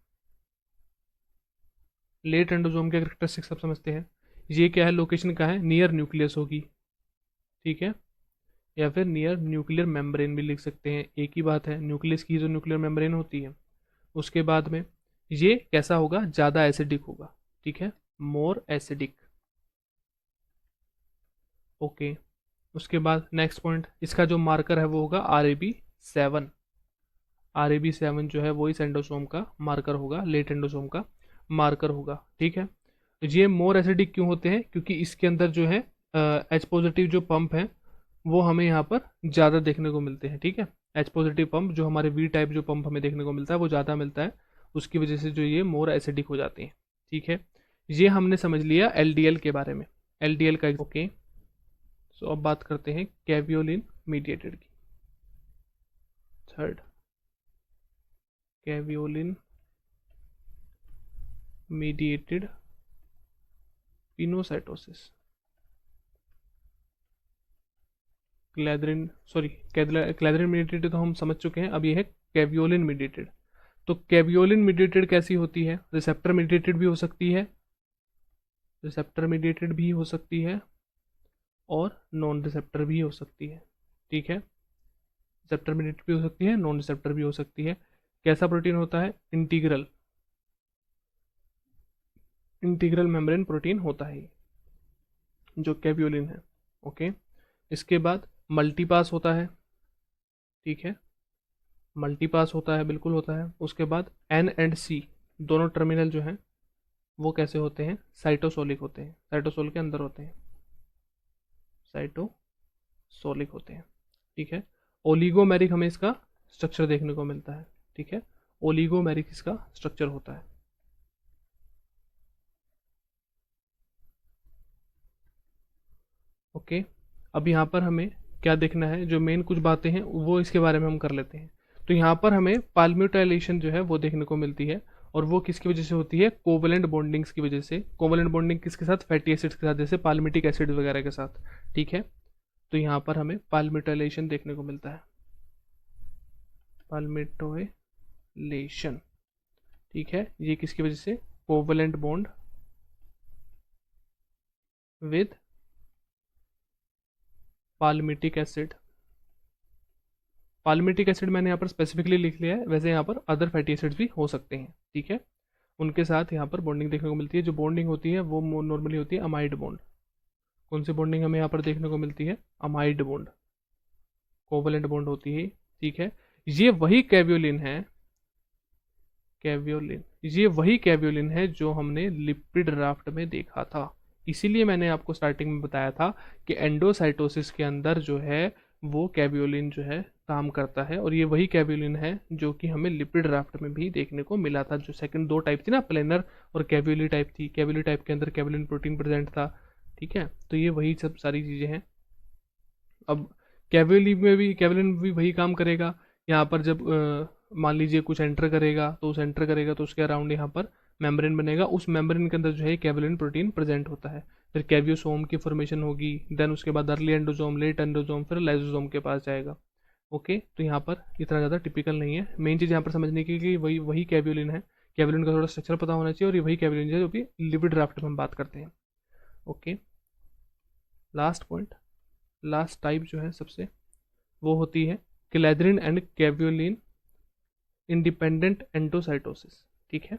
लेट एंडोसोम के करेक्टरिस्टिक्स सब समझते हैं। ये क्या है, लोकेशन का है, नियर न्यूक्लियस होगी। ठीक है, या फिर नियर न्यूक्लियर मेम्ब्रेन भी लिख सकते हैं, एक ही बात है, न्यूक्लियस की जो न्यूक्लियर मेम्ब्रेन होती है। उसके बाद में ये कैसा होगा, ज़्यादा एसिडिक होगा। ठीक है, मोर एसिडिक। ओके, उसके बाद नेक्स्ट पॉइंट, इसका जो मार्कर है वो होगा RAB7। RAB7 जो है वो इस एंडोसोम का मार्कर होगा, लेट एंडोसोम का मार्कर होगा। ठीक है, तो ये मोर एसिडिक क्यों होते हैं, क्योंकि इसके अंदर जो है H पॉजिटिव जो पंप है वो हमें यहाँ पर ज़्यादा देखने को मिलते हैं। ठीक है, H पॉजिटिव पंप जो हमारे V टाइप जो पंप हमें देखने को मिलता है वो ज़्यादा मिलता है, उसकी वजह से जो ये मोर एसिडिक हो जाते हैं। ठीक है, ये हमने समझ लिया LDL के बारे में, LDL का। ओके, सो अब बात करते हैं कैवियोलिन मीडिएटेड की। Third, caveolin mediated pinocytosis. Clathrin mediated तो हम समझ चुके हैं, अब ये है कैवियोलिन मीडिएटेड। तो कैवियोलिन मीडिएटेड कैसी होती है, रिसेप्टर मीडिएटेड भी हो सकती है, रिसेप्टर मीडिएटेड भी हो सकती है और नॉन रिसेप्टर भी हो सकती है। ठीक है, रिसेप्टर मीडिएटेड भी हो सकती है, नॉन रिसेप्टर भी हो सकती है। कैसा प्रोटीन होता है, इंटीग्रल, इंटीग्रल मेम्ब्रेन प्रोटीन होता है जो कैवियोलिन है। ओके, इसके बाद मल्टीपास होता है। ठीक है, मल्टीपास होता है, बिल्कुल होता है। उसके बाद N एंड C दोनों टर्मिनल जो हैं वो कैसे होते हैं, साइटोसोलिक होते हैं, साइटोसोल के अंदर होते हैं, साइटोसोलिक होते हैं। ठीक है, ओलिगोमेरिक हमें इसका स्ट्रक्चर देखने को मिलता है। ठीक है, ओलिगोमेरिक इसका स्ट्रक्चर होता है। ओके, अब यहाँ पर हमें क्या देखना है, जो मेन कुछ बातें हैं वो इसके बारे में हम कर लेते हैं। तो यहाँ पर हमें पाल्म्यूटाइलेशन जो है वो देखने को मिलती है, और वो किसकी वजह से होती है? कोवलेंट बॉन्डिंग्स की वजह से। कोवलेंट बॉन्डिंग किसके साथ? फैटी एसिड्स के साथ, जैसे पाल्मिटिक एसिड वगैरह के साथ। ठीक है, तो यहाँ पर हमें पाल्म्यूटाइलेशन देखने को मिलता है, पाल्मिटोलेशन। ठीक है, ये किसकी वजह से? Covalent bond with palmitic acid. Palmitic acid मैंने यहाँ पर स्पेसिफिकली लिख लिया है, वैसे यहाँ पर अदर फैटी एसिड्स भी हो सकते हैं। ठीक है, उनके साथ यहाँ पर बॉन्डिंग देखने को मिलती है। जो बॉन्डिंग होती है वो नॉर्मली होती है अमाइड बॉन्ड। कौन सी बॉन्डिंग हमें यहाँ पर देखने को मिलती है? अमाइड बॉन्ड, कोवलेंट बॉन्ड होती है। ठीक है, ये वही कैवियोलिन है, कैवियोलिन, ये वही कैवियोलिन है जो हमने लिपिड राफ्ट में देखा था। इसीलिए मैंने आपको स्टार्टिंग में बताया था कि एंडोसाइटोसिस के अंदर जो है वो कैवियोलिन जो है काम करता है, और ये वही कैवियोलिन है जो कि हमें लिपिड राफ्ट में भी देखने को मिला था। जो सेकंड दो टाइप थी ना, प्लेनर और कैवियोली टाइप थी, कैवियोली टाइप के अंदर कैवियोलिन प्रोटीन प्रेजेंट था। ठीक है, तो ये वही सब सारी चीज़ें हैं। अब कैवियोलिन भी वही काम करेगा। यहाँ पर जब मान लीजिए कुछ एंटर करेगा, तो उस एंटर करेगा तो उसके अराउंड यहाँ पर मेम्ब्रेन बनेगा, उस मेम्ब्रेन के अंदर जो है कैवियोलिन प्रोटीन प्रेजेंट होता है। फिर कैवियोसोम की फॉर्मेशन होगी, देन उसके बाद अर्ली एंडोजोम, लेट एंडोजोम, फिर लाइसोसोम के पास जाएगा। ओके, तो यहाँ पर इतना ज़्यादा टिपिकल नहीं है। मेन चीज़ यहाँ पर समझने की कि वही वही कैवियोलिन है। कैवियोलिन का थोड़ा स्ट्रक्चर पता होना चाहिए, और ये वही कैवियोलिन है जो भी लिपिड ड्राफ्ट में हम बात करते हैं। Okay, last point, last type जो है सबसे, वो होती है क्लैद्रिन एंड कैवियोलिन इंडिपेंडेंट एंडोसाइटोसिस। ठीक है,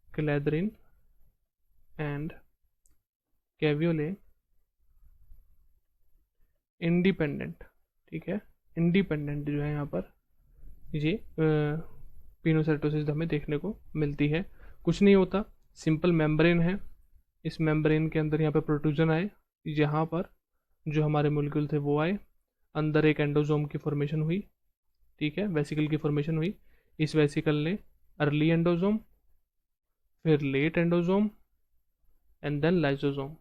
क्लैद्रिन एंड कैवियोलिन इंडिपेंडेंट। ठीक है, इंडिपेंडेंट जो है यहाँ पर ये पिनोसाइटोसिस हमें देखने को मिलती है। कुछ नहीं होता, सिंपल मेम्ब्रेन है, इस मेम्ब्रेन के अंदर यहाँ पे प्रोट्रूजन आए, यहाँ पर जो हमारे मोलिक्यूल थे वो आए, अंदर एक एंडोजोम की फॉर्मेशन हुई। ठीक है, वेसिकल की फॉर्मेशन हुई, इस वेसिकल ने अर्ली एंडोजोम, फिर late endosome, and then lysosome.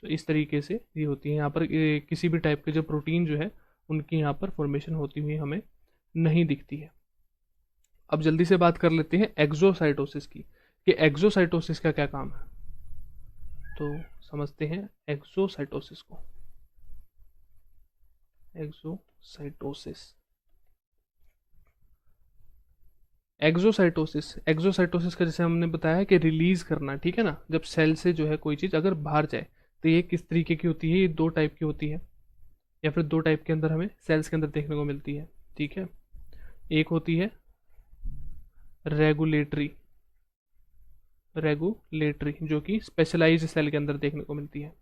तो इस तरीके से ये होती है। यहाँ पर किसी भी टाइप के जो प्रोटीन जो है उनकी यहाँ पर फॉर्मेशन होती हुई हमें नहीं दिखती है। अब जल्दी से बात कर लेते हैं एक्सोसाइटोसिस की, कि एक्सोसाइटोसिस का क्या काम है। तो समझते हैं एक्सोसाइटोसिस को। एक्सोसाइटोसिस, एक्सोसाइटोसिस का जैसे हमने बताया है कि रिलीज करना। ठीक है ना, जब सेल से जो है कोई चीज़ अगर बाहर जाए, तो ये किस तरीके की होती है? ये दो टाइप की होती है, या फिर दो टाइप के अंदर हमें सेल्स के अंदर देखने को मिलती है। ठीक है, एक होती है रेगुलेटरी, रेगुलेटरी जो कि स्पेशलाइज्ड सेल के अंदर देखने को मिलती है।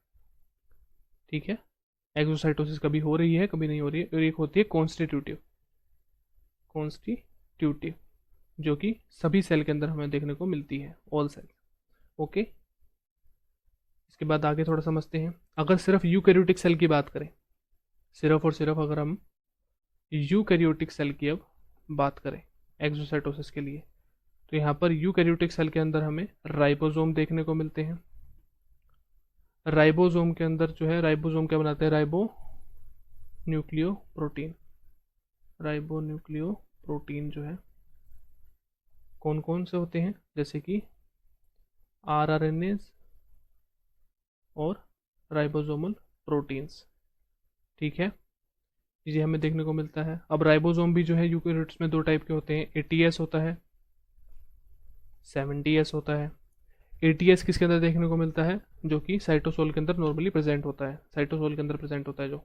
ठीक है, एक्सोसाइटोसिस कभी हो रही है, कभी नहीं हो रही है। और एक होती है कॉन्स्टिट्यूटिव, कॉन्स्टिट्यूटिव जो कि सभी सेल के अंदर हमें देखने को मिलती है, ऑल सेल। ओके, इसके बाद आगे थोड़ा समझते हैं। अगर सिर्फ यूकैरियोटिक सेल की बात करें, सिर्फ और सिर्फ अगर हम यूकैरियोटिक सेल की अब बात करें एक्सोसाइटोसिस के लिए, तो यहाँ पर यूकैरियोटिक सेल के अंदर हमें राइबोसोम देखने को मिलते हैं। राइबोसोम के अंदर जो है, राइबोसोम क्या बनाते हैं? Ribo nucleo protein. Ribo nucleo protein जो है कौन कौन से होते हैं? जैसे कि आरआरएनएस और राइबोसोमल प्रोटीन्स। ठीक है, ये हमें देखने को मिलता है। अब राइबोसोम भी जो है यूकैरियोट्स में दो टाइप के होते हैं, एटीएस होता है, 70s होता है। एटीएस किसके अंदर देखने को मिलता है? जो कि साइटोसोल के अंदर नॉर्मली प्रेजेंट होता है, साइटोसोल के अंदर प्रेजेंट होता है जो।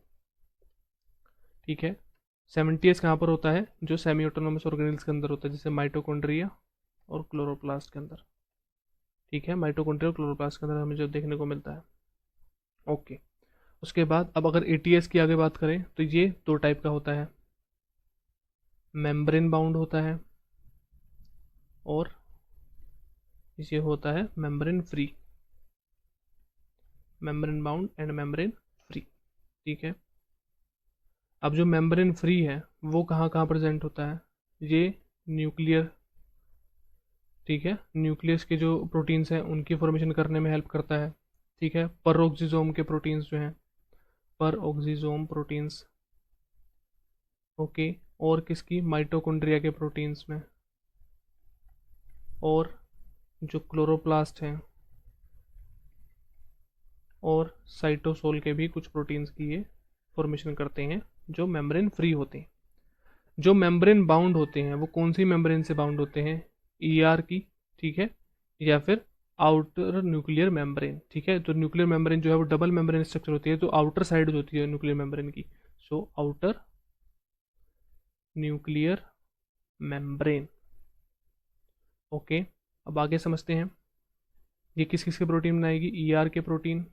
ठीक है, 70s कहाँ पर होता है? जो सेमी ऑटोनोमस ऑर्गेनेल्स के अंदर होता है, जैसे माइटोकॉन्ड्रिया और क्लोरोप्लास्ट के अंदर। ठीक है, माइटोकॉन्ड्रिया और क्लोरोप्लास्ट के अंदर हमें जो देखने को मिलता है। ओके, उसके बाद अब अगर एटीएस की आगे बात करें, तो ये दो टाइप का होता है, मेम्ब्रेन बाउंड होता है, और ये होता है membrane free, membrane bound and membrane free. ठीक है, अब जो मेम्ब्रेन फ्री है वो कहाँ कहाँ प्रेजेंट होता है? ये न्यूक्लियर, ठीक है, न्यूक्लियस के जो प्रोटीन्स हैं उनकी फॉर्मेशन करने में हेल्प करता है। ठीक है, परोक्सिसोम के प्रोटीन्स जो हैं पर ऑक्सीजोम प्रोटीन्स। ओके, और किसकी? माइटोकॉन्ड्रिया के प्रोटीन्स में, और जो क्लोरोप्लास्ट हैं और साइटोसोल के भी कुछ प्रोटीन्स की ये फॉर्मेशन करते हैं जो मेम्ब्रेन फ्री होते हैं। जो मेम्ब्रेन बाउंड होते हैं वो कौन सी मेम्ब्रेन से बाउंड होते हैं? ईआर की, ठीक है, या फिर आउटर न्यूक्लियर मेम्ब्रेन, ठीक है। तो न्यूक्लियर मेम्ब्रेन जो है वो डबल मेम्ब्रेन स्ट्रक्चर होती है, तो आउटर साइड जो होती है न्यूक्लियर मेम्ब्रेन की, so outer nuclear membrane. Okay, अब आगे समझते हैं ये किस किस के प्रोटीन बनाएगी। ईआर के प्रोटीन,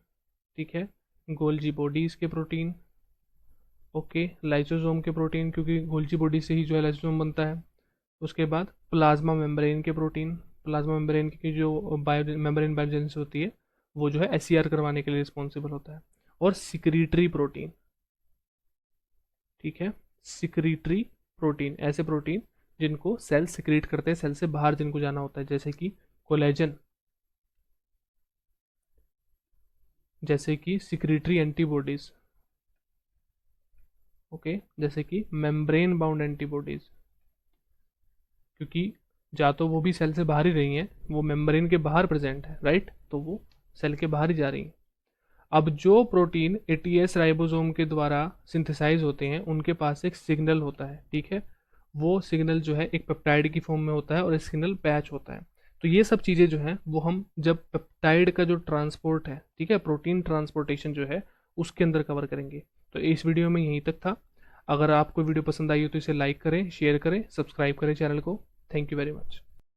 ठीक है, गोल्जी बॉडीज के प्रोटीन, ओके, लाइसोसोम के प्रोटीन, क्योंकि गोल्जी बॉडी से ही जो है लाइसोसोम बनता है। उसके बाद प्लाज्मा मेम्ब्रेन के प्रोटीन, प्लाज्मा मेम्ब्रेन की जो बायो मेम्ब्रेन बायोजेनेसिस होती है वो जो है एससीआर करवाने के लिए रिस्पॉन्सिबल होता है। और सिक्रीटरी प्रोटीन, ठीक है, सिक्रीटरी प्रोटीन, ऐसे प्रोटीन जिनको सेल सिक्रीट करते हैं, सेल से बाहर जिनको जाना होता है, जैसे कि कोलेजन, जैसे कि सिक्रीटरी एंटीबॉडीज, ओके, जैसे कि मेम्ब्रेन बाउंड एंटीबॉडीज, क्योंकि जा तो वो भी सेल से बाहर ही रही हैं, वो मेम्ब्रेन के बाहर प्रेजेंट है, राइट, तो वो सेल के बाहर ही जा रही हैं। अब जो प्रोटीन एटीएस राइबोसोम के द्वारा सिंथेसाइज होते हैं उनके पास एक सिग्नल होता है, ठीक है, वो सिग्नल जो है एक पेप्टाइड की फॉर्म में होता है और एक सिग्नल पैच होता है। तो ये सब चीज़ें जो हैं वो हम जब पेप्टाइड का जो ट्रांसपोर्ट है, ठीक है, प्रोटीन ट्रांसपोर्टेशन जो है उसके अंदर कवर करेंगे। तो इस वीडियो में यहीं तक था। अगर आपको वीडियो पसंद आई हो तो इसे लाइक करें, शेयर करें, सब्सक्राइब करें चैनल को। Thank you very much.